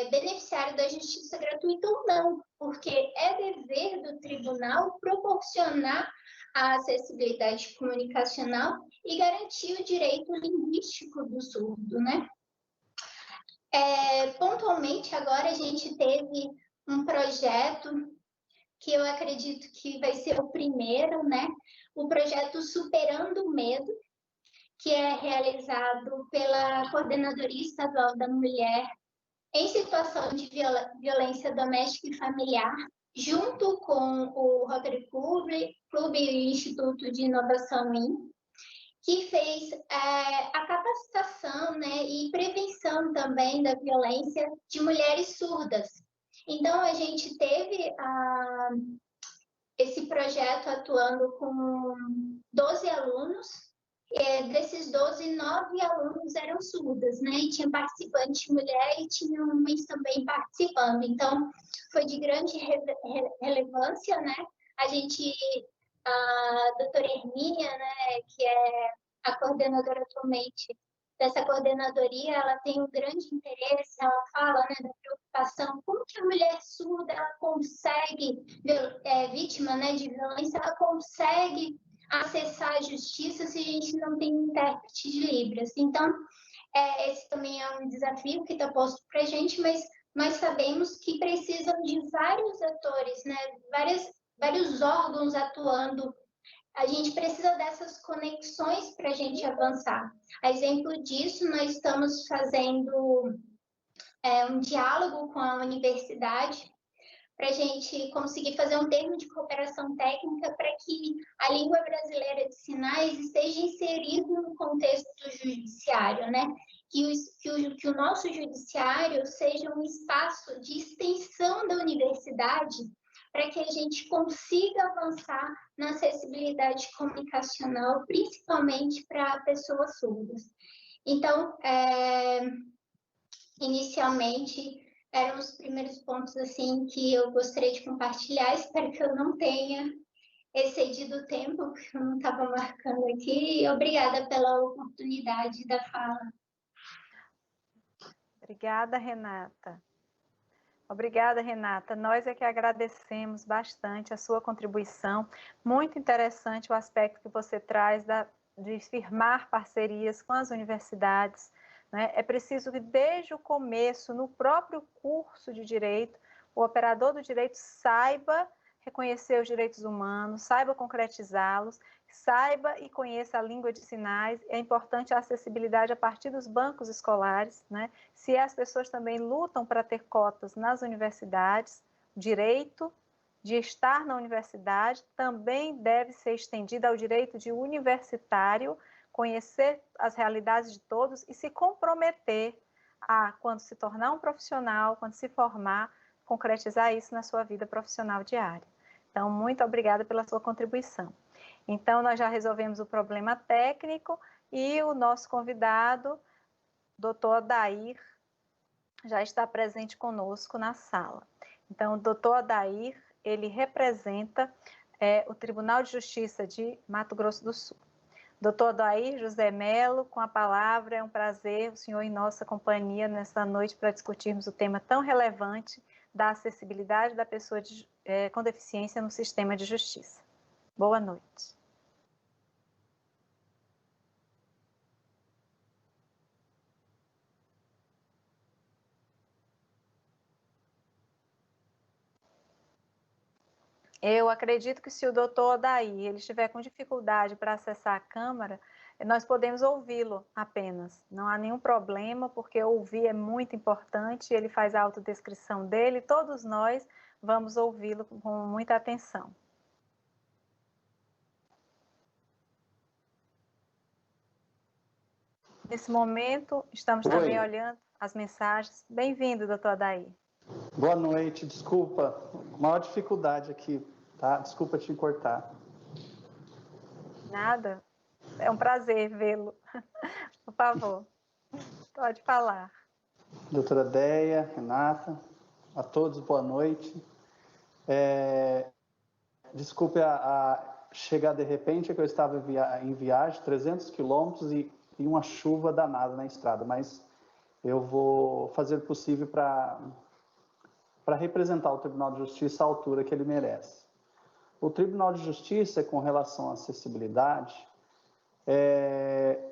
beneficiário da justiça gratuita ou não, porque é dever do tribunal proporcionar a acessibilidade comunicacional e garantir o direito linguístico do surdo, né? Pontualmente, agora a gente teve um projeto que eu acredito que vai ser o primeiro, né? O projeto Superando o Medo, que é realizado pela Coordenadoria Estadual da Mulher em situação de violência doméstica e familiar, junto com o Rotary Club e o Instituto de Inovação IN, que fez a capacitação, né, e prevenção também da violência de mulheres surdas. Então, a gente teve esse projeto atuando com 12 alunos. Desses 12, 9 alunos eram surdas, né? E tinha participante mulher e tinha homens também participando. Então, foi de grande relevância, né? A doutora Hermínia, né, que é a coordenadora atualmente dessa coordenadoria, ela tem um grande interesse, ela fala, né, da preocupação, como que a mulher surda, ela consegue, vítima, né, de violência, ela consegue acessar a justiça se a gente não tem intérprete de Libras. Então, esse também é um desafio que está posto para a gente, mas sabemos que precisam de vários atores, né? Vários órgãos atuando. A gente precisa dessas conexões para a gente avançar. A exemplo disso, nós estamos fazendo um diálogo com a universidade para a gente conseguir fazer um termo de cooperação técnica para que a língua brasileira de sinais esteja inserida no contexto judiciário, né? Que o nosso judiciário seja um espaço de extensão da universidade para que a gente consiga avançar na acessibilidade comunicacional, principalmente para pessoas surdas. Então, inicialmente, eram os primeiros pontos assim que eu gostaria de compartilhar. Espero que eu não tenha excedido o tempo, porque eu não estava marcando aqui. Obrigada pela oportunidade da fala. Obrigada, Renata. Obrigada, Renata. Nós é que agradecemos bastante a sua contribuição. Muito interessante o aspecto que você traz de firmar parcerias com as universidades. Né? É preciso que, desde o começo, no próprio curso de direito, o operador do direito saiba reconhecer os direitos humanos, saiba concretizá-los, saiba e conheça a língua de sinais. É importante a acessibilidade a partir dos bancos escolares, né? Se as pessoas também lutam para ter cotas nas universidades, o direito de estar na universidade também deve ser estendido ao direito de universitário, conhecer as realidades de todos e se comprometer a, quando se tornar um profissional, quando se formar, concretizar isso na sua vida profissional diária. Então, muito obrigada pela sua contribuição. Então, nós já resolvemos o problema técnico e o nosso convidado, doutor Adair, já está presente conosco na sala. Então, o doutor Adair, ele representa o Tribunal de Justiça de Mato Grosso do Sul. Doutor Adair José Melo, com a palavra, é um prazer o senhor em nossa companhia nesta noite para discutirmos o tema tão relevante da acessibilidade da pessoa com deficiência no sistema de justiça. Boa noite. Eu acredito que se o doutor Odair ele estiver com dificuldade para acessar a câmara, nós podemos ouvi-lo apenas. Não há nenhum problema, porque ouvir é muito importante, ele faz a autodescrição dele, todos nós vamos ouvi-lo com muita atenção. Nesse momento, estamos também olhando as mensagens. Bem-vindo, doutor Adair. Boa noite, desculpa, maior dificuldade aqui, tá? Desculpa te cortar. Nada, é um prazer vê-lo. Por favor, pode falar. Doutora Deia, Renata, a todos boa noite. Desculpe a chegar de repente, é que eu estava em viagem, 300 quilômetros e uma chuva danada na estrada, mas eu vou fazer o possível para representar o Tribunal de Justiça à altura que ele merece. o Tribunal de Justiça, com relação à acessibilidade,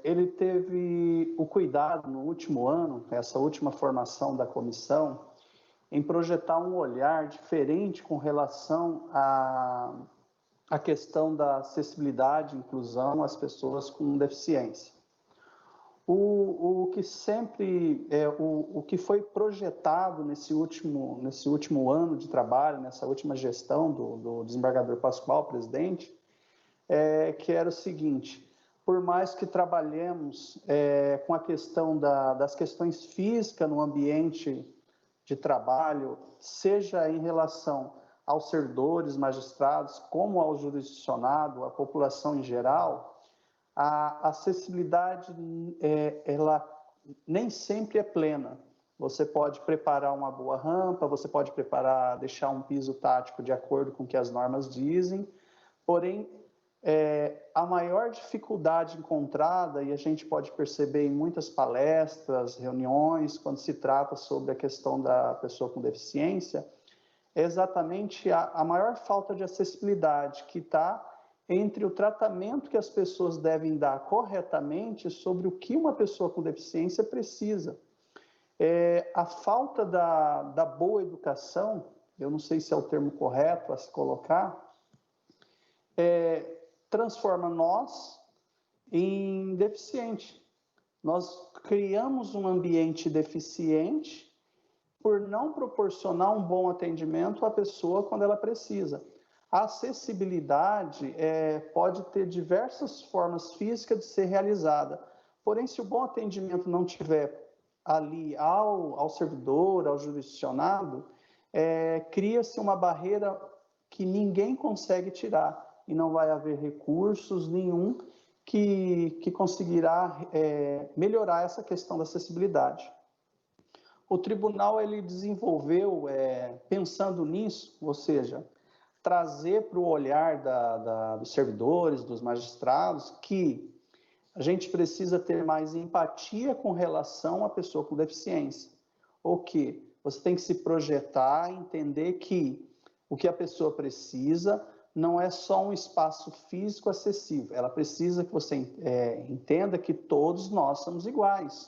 ele teve o cuidado no último ano, essa última formação da comissão, em projetar um olhar diferente com relação à questão da acessibilidade e inclusão às pessoas com deficiência. O que foi projetado nesse último ano de trabalho, nessa última gestão do desembargador Pascoal, presidente, que era o seguinte: por mais que trabalhemos com a questão das questões físicas no ambiente de trabalho, seja em relação aos servidores, magistrados, como ao jurisdicionado, à população em geral, a acessibilidade ela nem sempre é plena. Você pode preparar uma boa rampa, você pode deixar um piso tático de acordo com o que as normas dizem, porém, a maior dificuldade encontrada, e a gente pode perceber em muitas palestras, reuniões, quando se trata sobre a questão da pessoa com deficiência, é exatamente a maior falta de acessibilidade que está entre o tratamento que as pessoas devem dar corretamente sobre o que uma pessoa com deficiência precisa. A falta da boa educação, eu não sei se é o termo correto a se colocar, transforma nós em deficiente. Nós criamos um ambiente deficiente por não proporcionar um bom atendimento à pessoa quando ela precisa. A acessibilidade pode ter diversas formas físicas de ser realizada, porém, se o bom atendimento não tiver ali ao servidor, ao jurisdicionado, cria-se uma barreira que ninguém consegue tirar, e não vai haver recursos nenhum que conseguirá melhorar essa questão da acessibilidade. O tribunal ele desenvolveu, pensando nisso, ou seja, trazer para o olhar dos servidores, dos magistrados, que a gente precisa ter mais empatia com relação à pessoa com deficiência. Ou que você tem que se projetar, entender que o que a pessoa precisa não é só um espaço físico acessível, ela precisa que você entenda que todos nós somos iguais.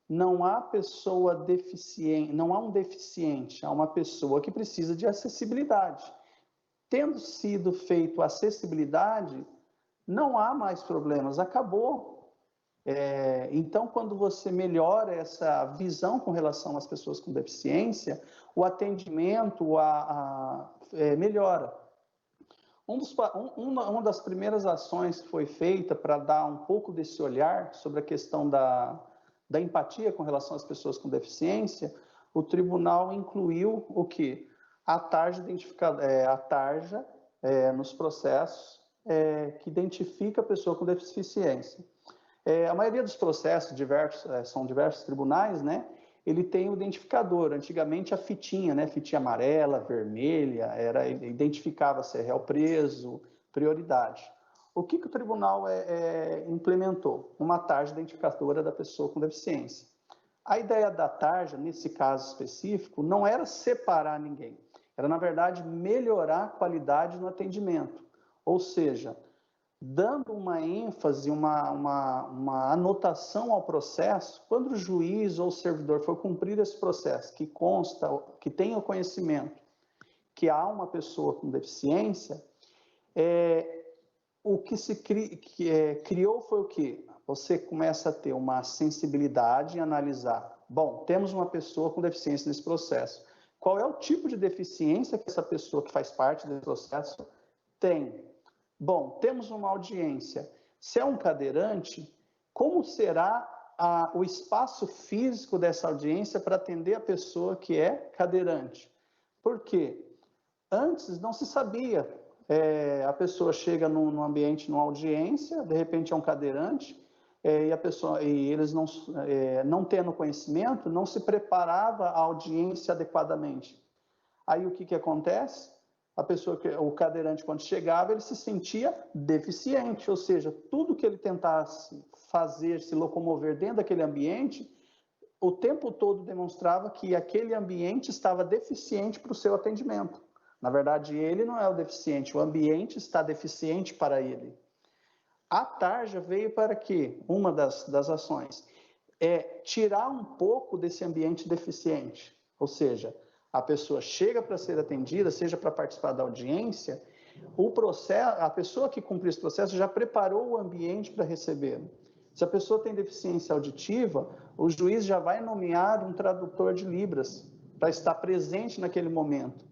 Não há pessoa deficiente, não há um deficiente, há uma pessoa que precisa de acessibilidade. Tendo sido feito a acessibilidade, não há mais problemas, acabou. Então, quando você melhora essa visão com relação às pessoas com deficiência, o atendimento melhora. Uma das primeiras ações que foi feita para dar um pouco desse olhar sobre a questão da empatia com relação às pessoas com deficiência, o tribunal incluiu o quê? A tarja nos processos que identifica a pessoa com deficiência. A maioria dos processos, são diversos tribunais, né? Ele tem o identificador. Antigamente a fitinha, né? Fitinha amarela, vermelha, identificava se é réu preso, prioridade. O que o tribunal implementou? Uma tarja identificadora da pessoa com deficiência. A ideia da tarja, nesse caso específico, não era separar ninguém. Era, na verdade, melhorar a qualidade no atendimento. Ou seja, dando uma ênfase, uma anotação ao processo, quando o juiz ou o servidor for cumprir esse processo, que consta, que tenha o conhecimento que há uma pessoa com deficiência, o que se criou foi o quê? Você começa a ter uma sensibilidade em analisar. Bom, temos uma pessoa com deficiência nesse processo. Qual é o tipo de deficiência que essa pessoa que faz parte desse processo tem? Bom, temos uma audiência. Se é um cadeirante, como será o espaço físico dessa audiência para atender a pessoa que é cadeirante? Por quê? Antes não se sabia. A pessoa chega num ambiente, numa audiência, de repente é um cadeirante, e eles não tendo conhecimento, não se preparava a audiência adequadamente. Aí o que acontece? O cadeirante, quando chegava, ele se sentia deficiente, ou seja, tudo que ele tentasse fazer, se locomover dentro daquele ambiente, o tempo todo demonstrava que aquele ambiente estava deficiente para o seu atendimento. Na verdade, ele não é o deficiente, o ambiente está deficiente para ele. A tarja veio para quê? Uma das ações é tirar um pouco desse ambiente deficiente. Ou seja, a pessoa chega para ser atendida, seja para participar da audiência, o processo, a pessoa que cumpriu esse processo já preparou o ambiente para recebê-lo. Se a pessoa tem deficiência auditiva, o juiz já vai nomear um tradutor de Libras para estar presente naquele momento.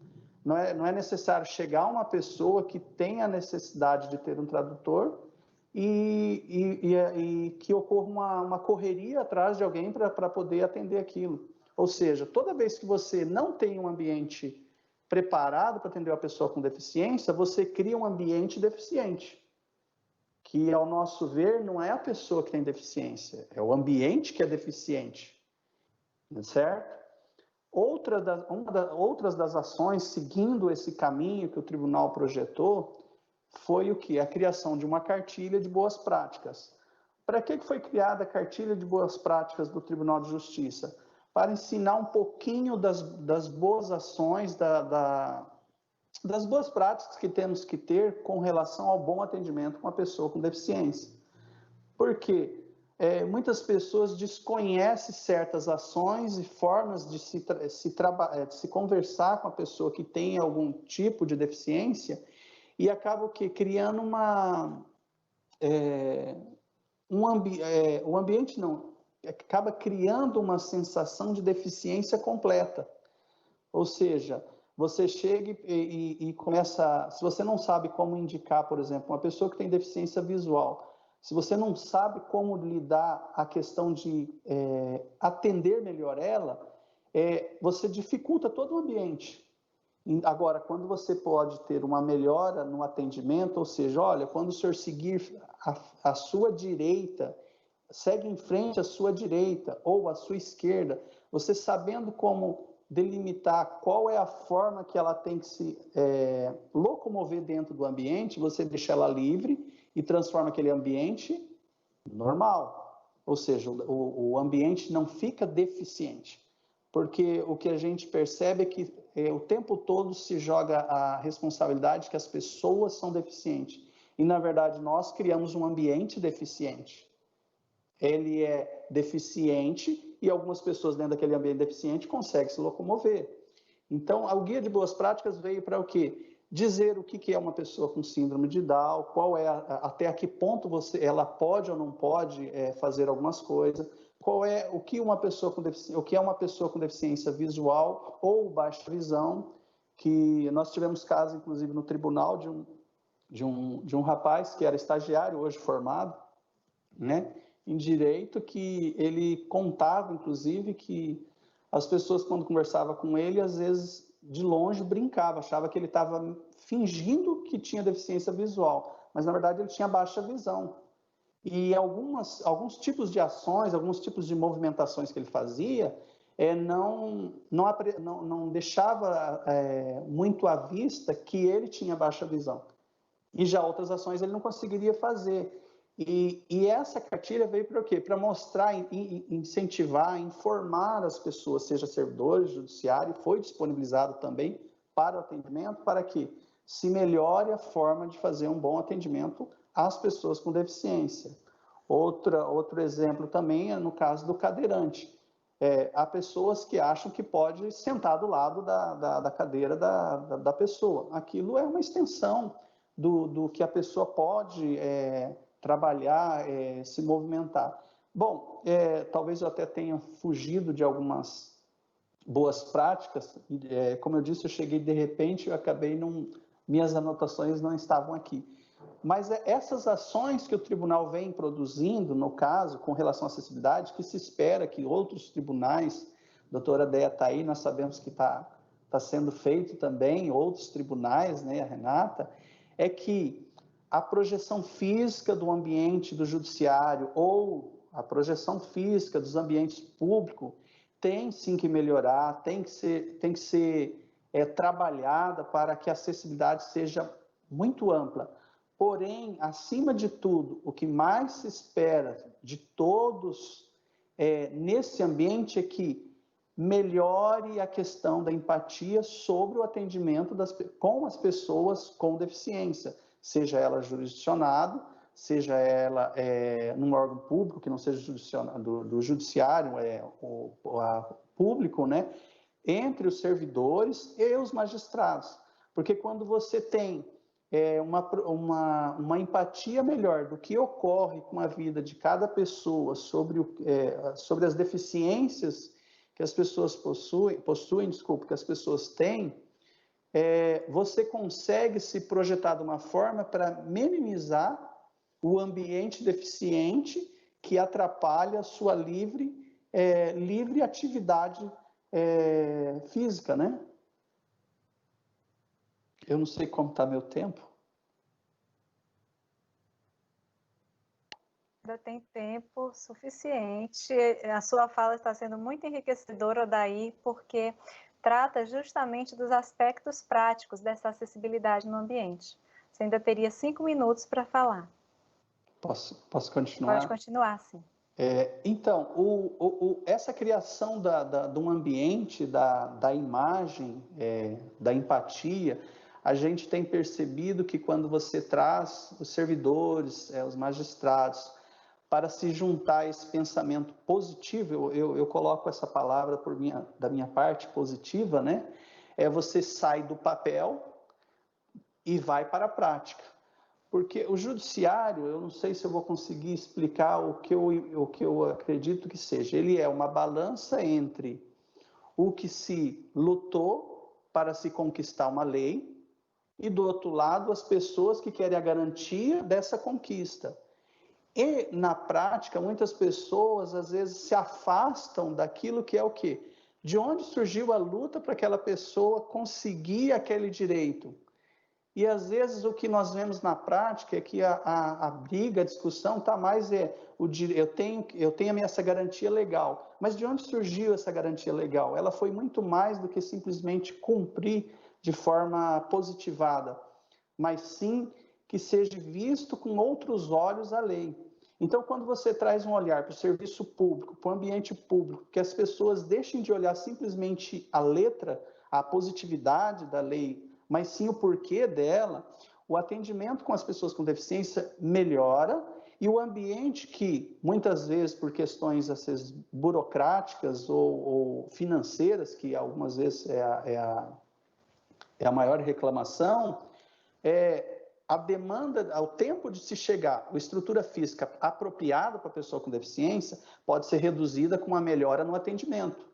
Não é necessário chegar uma pessoa que tem a necessidade de ter um tradutor e que ocorra uma correria atrás de alguém para poder atender aquilo. Ou seja, toda vez que você não tem um ambiente preparado para atender uma pessoa com deficiência, você cria um ambiente deficiente, que, ao nosso ver, não é a pessoa que tem deficiência, é o ambiente que é deficiente, certo? Outras das ações, seguindo esse caminho que o tribunal projetou, foi o que? A criação de uma cartilha de boas práticas. Para que foi criada a cartilha de boas práticas do Tribunal de Justiça? Para ensinar um pouquinho das boas ações, das boas práticas que temos que ter com relação ao bom atendimento com a pessoa com deficiência. Porque muitas pessoas desconhecem certas ações e formas de se conversar com a pessoa que tem algum tipo de deficiência e acabam criando o ambiente não, acaba criando uma sensação de deficiência completa. Ou seja, você chega e começa, se você não sabe como indicar, por exemplo, uma pessoa que tem deficiência visual, se você não sabe como lidar a questão de atender melhor ela, você dificulta todo o ambiente. Agora, quando você pode ter uma melhora no atendimento, ou seja, olha, quando o senhor seguir a sua direita, segue em frente à sua direita ou à sua esquerda, você sabendo como delimitar qual é a forma que ela tem que se locomover dentro do ambiente, você deixa ela livre e transforma aquele ambiente normal. Ou seja, o ambiente não fica deficiente. Porque o que a gente percebe é que o tempo todo se joga a responsabilidade que as pessoas são deficientes. E, na verdade, nós criamos um ambiente deficiente. Ele é deficiente e algumas pessoas dentro daquele ambiente deficiente conseguem se locomover. Então, o Guia de Boas Práticas veio para o quê? Dizer o que é uma pessoa com síndrome de Down, até a que ponto ela pode ou não pode fazer algumas coisas, o que é uma pessoa com deficiência visual ou baixa visão, que nós tivemos casos, inclusive, no tribunal de um rapaz que era estagiário, hoje formado, né, em direito, que ele contava, inclusive, que as pessoas, quando conversavam com ele, às vezes, de longe, brincava, achava que ele estava fingindo que tinha deficiência visual, mas, na verdade, ele tinha baixa visão. E alguns tipos de ações, alguns tipos de movimentações que ele fazia, não deixava muito à vista que ele tinha baixa visão. E já outras ações ele não conseguiria fazer. E essa cartilha veio para o quê? Para mostrar, incentivar, informar as pessoas, seja servidores, judiciário, foi disponibilizado também para o atendimento, para que se melhore a forma de fazer um bom atendimento às pessoas com deficiência. Outro exemplo também é no caso do cadeirante. Há pessoas que acham que pode sentar do lado da cadeira da pessoa. Aquilo é uma extensão do que a pessoa pode trabalhar, se movimentar. Bom, talvez eu até tenha fugido de algumas boas práticas. Como eu disse, eu cheguei de repente, eu acabei minhas anotações não estavam aqui. Mas essas ações que o tribunal vem produzindo, no caso, com relação à acessibilidade, que se espera que outros tribunais, a doutora Déia está aí, nós sabemos que está sendo feito também, outros tribunais, né, a Renata, é que a projeção física do ambiente do judiciário ou a projeção física dos ambientes públicos tem sim que melhorar, tem que ser trabalhada para que a acessibilidade seja muito ampla. Porém, acima de tudo, o que mais se espera de todos nesse ambiente é que melhore a questão da empatia sobre o atendimento com as pessoas com deficiência, seja ela jurisdicionado, seja ela num órgão público, que não seja do judiciário, público, né? Entre os servidores e os magistrados. Porque quando você tem uma empatia melhor do que ocorre com a vida de cada pessoa sobre as deficiências que as pessoas possuem, que as pessoas têm, você consegue se projetar de uma forma para minimizar o ambiente deficiente que atrapalha a sua livre atividade física, né? Eu não sei como está meu tempo. Ainda tem tempo suficiente. A sua fala está sendo muito enriquecedora, Odair, porque trata justamente dos aspectos práticos dessa acessibilidade no ambiente. Você ainda teria 5 minutos para falar. Posso continuar? Pode continuar, sim. Então, essa criação de um ambiente, da imagem, da empatia, a gente tem percebido que quando você traz os servidores, os magistrados, para se juntar a esse pensamento positivo, eu coloco essa palavra da minha parte, positiva, né? Você sai do papel e vai para a prática. Porque o judiciário, eu não sei se eu vou conseguir explicar o que eu acredito que seja. Ele é uma balança entre o que se lutou para se conquistar uma lei e, do outro lado, as pessoas que querem a garantia dessa conquista. E, na prática, muitas pessoas, às vezes, se afastam daquilo que é o quê? De onde surgiu a luta para aquela pessoa conseguir aquele direito? E, às vezes, o que nós vemos na prática é que a briga, a discussão está mais eu tenho essa garantia legal. Mas de onde surgiu essa garantia legal? Ela foi muito mais do que simplesmente cumprir de forma positivada, mas sim que seja visto com outros olhos a lei. Então, quando você traz um olhar para o serviço público, para o ambiente público, que as pessoas deixem de olhar simplesmente a letra, a positividade da lei, mas sim o porquê dela, o atendimento com as pessoas com deficiência melhora e o ambiente que, muitas vezes, por questões às vezes, burocráticas ou financeiras, que algumas vezes é a maior reclamação, a demanda, ao tempo de se chegar, a estrutura física apropriada para a pessoa com deficiência pode ser reduzida com uma melhora no atendimento.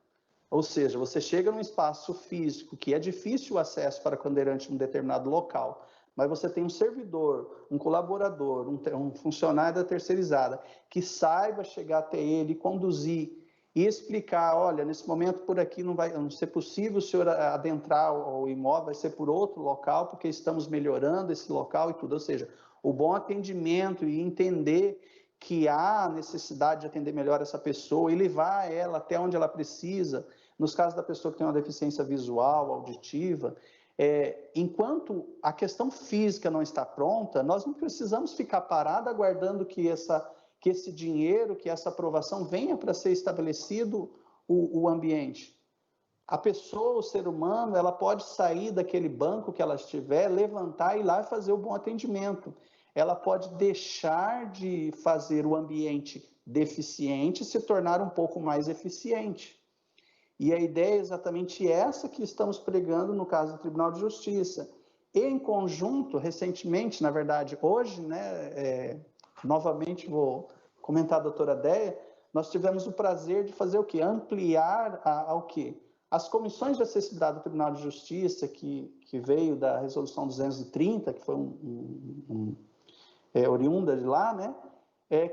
Ou seja, você chega num espaço físico que é difícil o acesso para cadeirante em um determinado local, mas você tem um servidor, um colaborador, um funcionário da terceirizada que saiba chegar até ele, conduzir e explicar, olha, nesse momento por aqui não vai ser possível o senhor adentrar o imóvel, vai ser por outro local, porque estamos melhorando esse local e tudo. Ou seja, o bom atendimento e entender que há necessidade de atender melhor essa pessoa e levar ela até onde ela precisa, nos casos da pessoa que tem uma deficiência visual, auditiva, enquanto a questão física não está pronta, nós não precisamos ficar parados aguardando que esse dinheiro, que essa aprovação venha para ser estabelecido o ambiente. A pessoa, o ser humano, ela pode sair daquele banco que ela estiver, levantar e ir lá e fazer o bom atendimento. Ela pode deixar de fazer o ambiente deficiente e se tornar um pouco mais eficiente. E a ideia é exatamente essa que estamos pregando no caso do Tribunal de Justiça. E em conjunto, recentemente, na verdade, hoje, né, novamente vou comentar a doutora Déia, nós tivemos o prazer de fazer o quê? Ampliar ao quê? As comissões de acessibilidade do Tribunal de Justiça, que veio da Resolução 230, que foi oriunda de lá, né?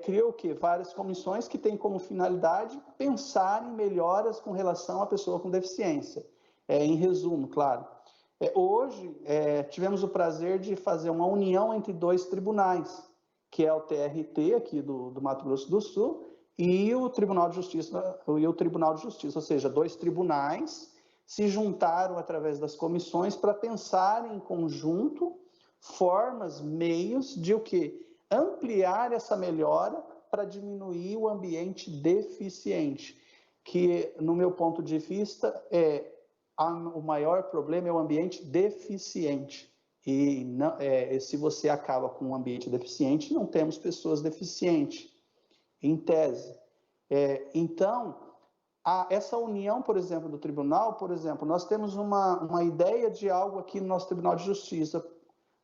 Criou o quê? Várias comissões que têm como finalidade pensar em melhoras com relação à pessoa com deficiência. Em resumo, claro. Hoje, tivemos o prazer de fazer uma união entre 2 tribunais, que é o TRT, aqui do Mato Grosso do Sul, e o Tribunal de Justiça, ou seja, 2 tribunais se juntaram através das comissões para pensar em conjunto formas, meios de o quê? Ampliar essa melhora para diminuir o ambiente deficiente, que, no meu ponto de vista, o maior problema é o ambiente deficiente. E não, se você acaba com um ambiente deficiente, não temos pessoas deficientes, em tese. Então, essa união, por exemplo, do tribunal, por exemplo, nós temos uma ideia de algo aqui no nosso Tribunal de Justiça.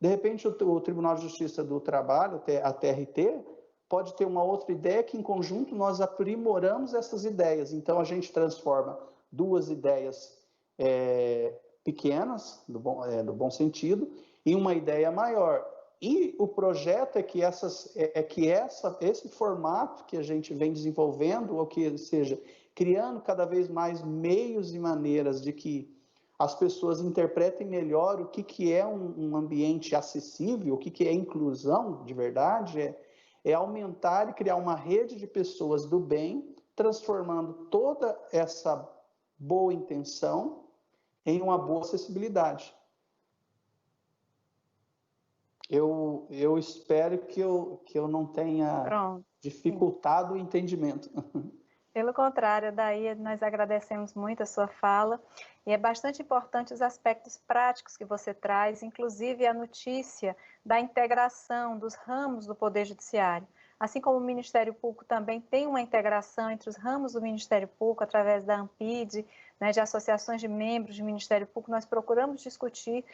De repente, o Tribunal de Justiça do Trabalho, a TRT, pode ter uma outra ideia que, em conjunto, nós aprimoramos essas ideias. Então, a gente transforma duas ideias pequenas, do bom sentido, em uma ideia maior. E o projeto é que esse formato que a gente vem desenvolvendo, ou que seja, criando cada vez mais meios e maneiras de que as pessoas interpretem melhor o que é um ambiente acessível, o que é inclusão de verdade, é aumentar e criar uma rede de pessoas do bem, transformando toda essa boa intenção em uma boa acessibilidade. Eu espero que eu não tenha dificultado o entendimento. Pelo contrário, daí nós agradecemos muito a sua fala, e é bastante importante os aspectos práticos que você traz, inclusive a notícia da integração dos ramos do Poder Judiciário. Assim como o Ministério Público também tem uma integração entre os ramos do Ministério Público, através da ANPID, né, de associações de membros do Ministério Público, nós procuramos discutir,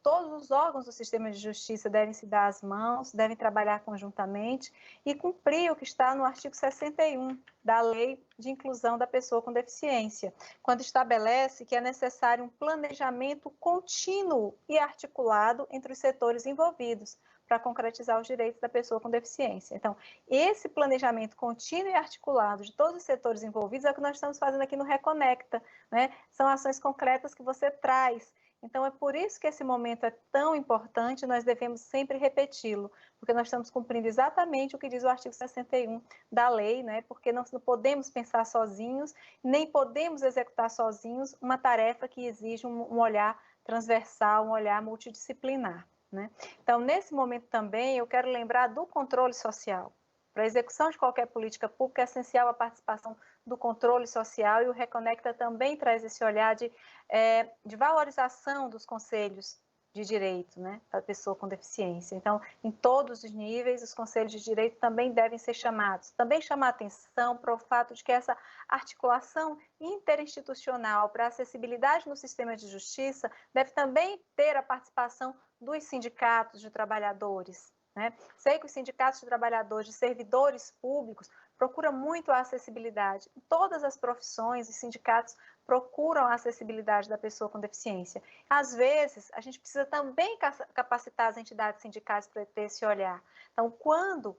todos os órgãos do sistema de justiça devem se dar as mãos, devem trabalhar conjuntamente e cumprir o que está no artigo 61 da Lei de Inclusão da Pessoa com Deficiência, quando estabelece que é necessário um planejamento contínuo e articulado entre os setores envolvidos, para concretizar os direitos da pessoa com deficiência. Então, esse planejamento contínuo e articulado de todos os setores envolvidos é o que nós estamos fazendo aqui no Reconecta, né? São ações concretas que você traz. Então, é por isso que esse momento é tão importante, nós devemos sempre repeti-lo, porque nós estamos cumprindo exatamente o que diz o artigo 61 da lei, né? Porque nós não podemos pensar sozinhos, nem podemos executar sozinhos uma tarefa que exige um olhar transversal, um olhar multidisciplinar. Né? Então, nesse momento também, eu quero lembrar do controle social. Para a execução de qualquer política pública, é essencial a participação do controle social, e o Reconecta também traz esse olhar de valorização dos conselhos de direito, né, da pessoa com deficiência. Então, em todos os níveis, os conselhos de direito também devem ser chamados. Também chamar atenção para o fato de que essa articulação interinstitucional para a acessibilidade no sistema de justiça deve também ter a participação dos sindicatos de trabalhadores. Né? Sei que os sindicatos de trabalhadores, de servidores públicos, procuram muito a acessibilidade. Em todas as profissões, os sindicatos procuram a acessibilidade da pessoa com deficiência. Às vezes, a gente precisa também capacitar as entidades sindicais para ter esse olhar. Então, quando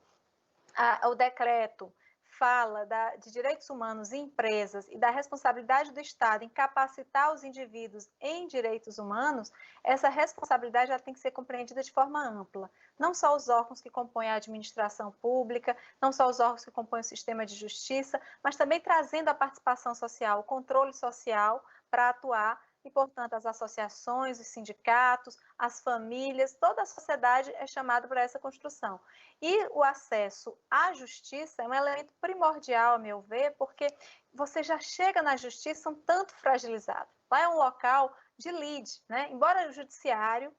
o decreto fala de direitos humanos em empresas e da responsabilidade do Estado em capacitar os indivíduos em direitos humanos, essa responsabilidade já tem que ser compreendida de forma ampla. Não só os órgãos que compõem a administração pública, não só os órgãos que compõem o sistema de justiça, mas também trazendo a participação social, o controle social para atuar, e, portanto, as associações, os sindicatos, as famílias, toda a sociedade é chamada para essa construção. E o acesso à justiça é um elemento primordial, a meu ver, porque você já chega na justiça um tanto fragilizado. Lá é um local de lide, né? Embora o judiciário,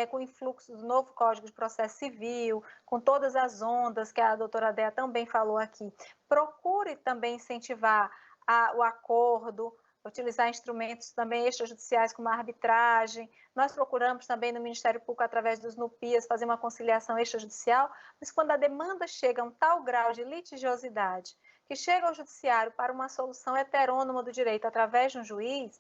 com o influxo do novo Código de Processo Civil, com todas as ondas que a doutora Dea também falou aqui, procure também incentivar o acordo, utilizar instrumentos também extrajudiciais como a arbitragem. Nós procuramos também no Ministério Público, através dos NUPIAs, fazer uma conciliação extrajudicial, mas quando a demanda chega a um tal grau de litigiosidade, que chega ao judiciário para uma solução heterônoma do direito através de um juiz,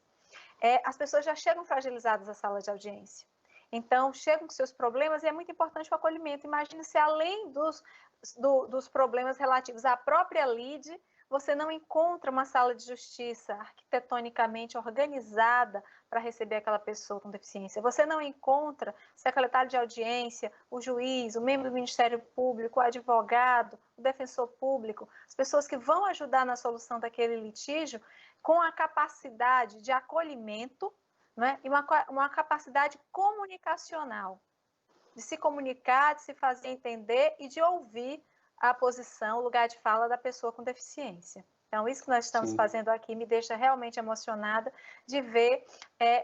as pessoas já chegam fragilizadas à sala de audiência. Então, chegam com seus problemas e é muito importante o acolhimento. Imagine se, além dos problemas relativos à própria lide, você não encontra uma sala de justiça arquitetonicamente organizada para receber aquela pessoa com deficiência. Você não encontra o secretário de audiência, o juiz, o membro do Ministério Público, o advogado, o defensor público, as pessoas que vão ajudar na solução daquele litígio com a capacidade de acolhimento, né, e uma capacidade comunicacional, de se comunicar, de se fazer entender e de ouvir a posição, o lugar de fala da pessoa com deficiência. Então, isso que nós estamos fazendo aqui me deixa realmente emocionada de ver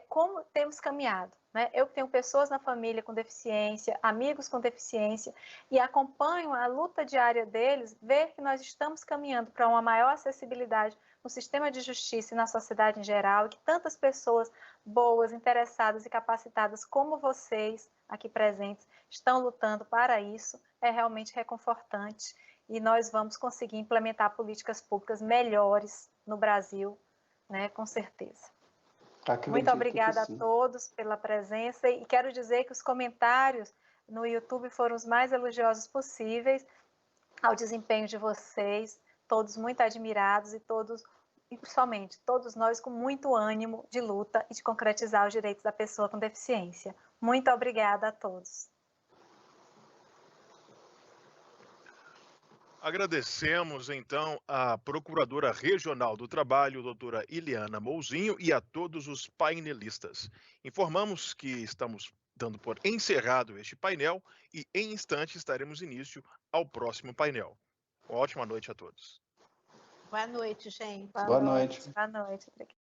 como temos caminhado, né? Eu tenho pessoas na família com deficiência, amigos com deficiência, e acompanho a luta diária deles, ver que nós estamos caminhando para uma maior acessibilidade no sistema de justiça e na sociedade em geral, e que tantas pessoas boas, interessadas e capacitadas como vocês aqui presentes estão lutando para isso, é realmente reconfortante. E nós vamos conseguir implementar políticas públicas melhores no Brasil, né, com certeza. Muito obrigada a todos pela presença e quero dizer que os comentários no YouTube foram os mais elogiosos possíveis ao desempenho de vocês, todos muito admirados e principalmente todos nós com muito ânimo de luta e de concretizar os direitos da pessoa com deficiência. Muito obrigada a todos. Agradecemos, então, à Procuradora Regional do Trabalho, doutora Ileana Mouzinho, e a todos os painelistas. Informamos que estamos dando por encerrado este painel e, em instantes, estaremos início ao próximo painel. Uma ótima noite a todos. Boa noite, gente. Boa noite. Boa noite. Obrigada.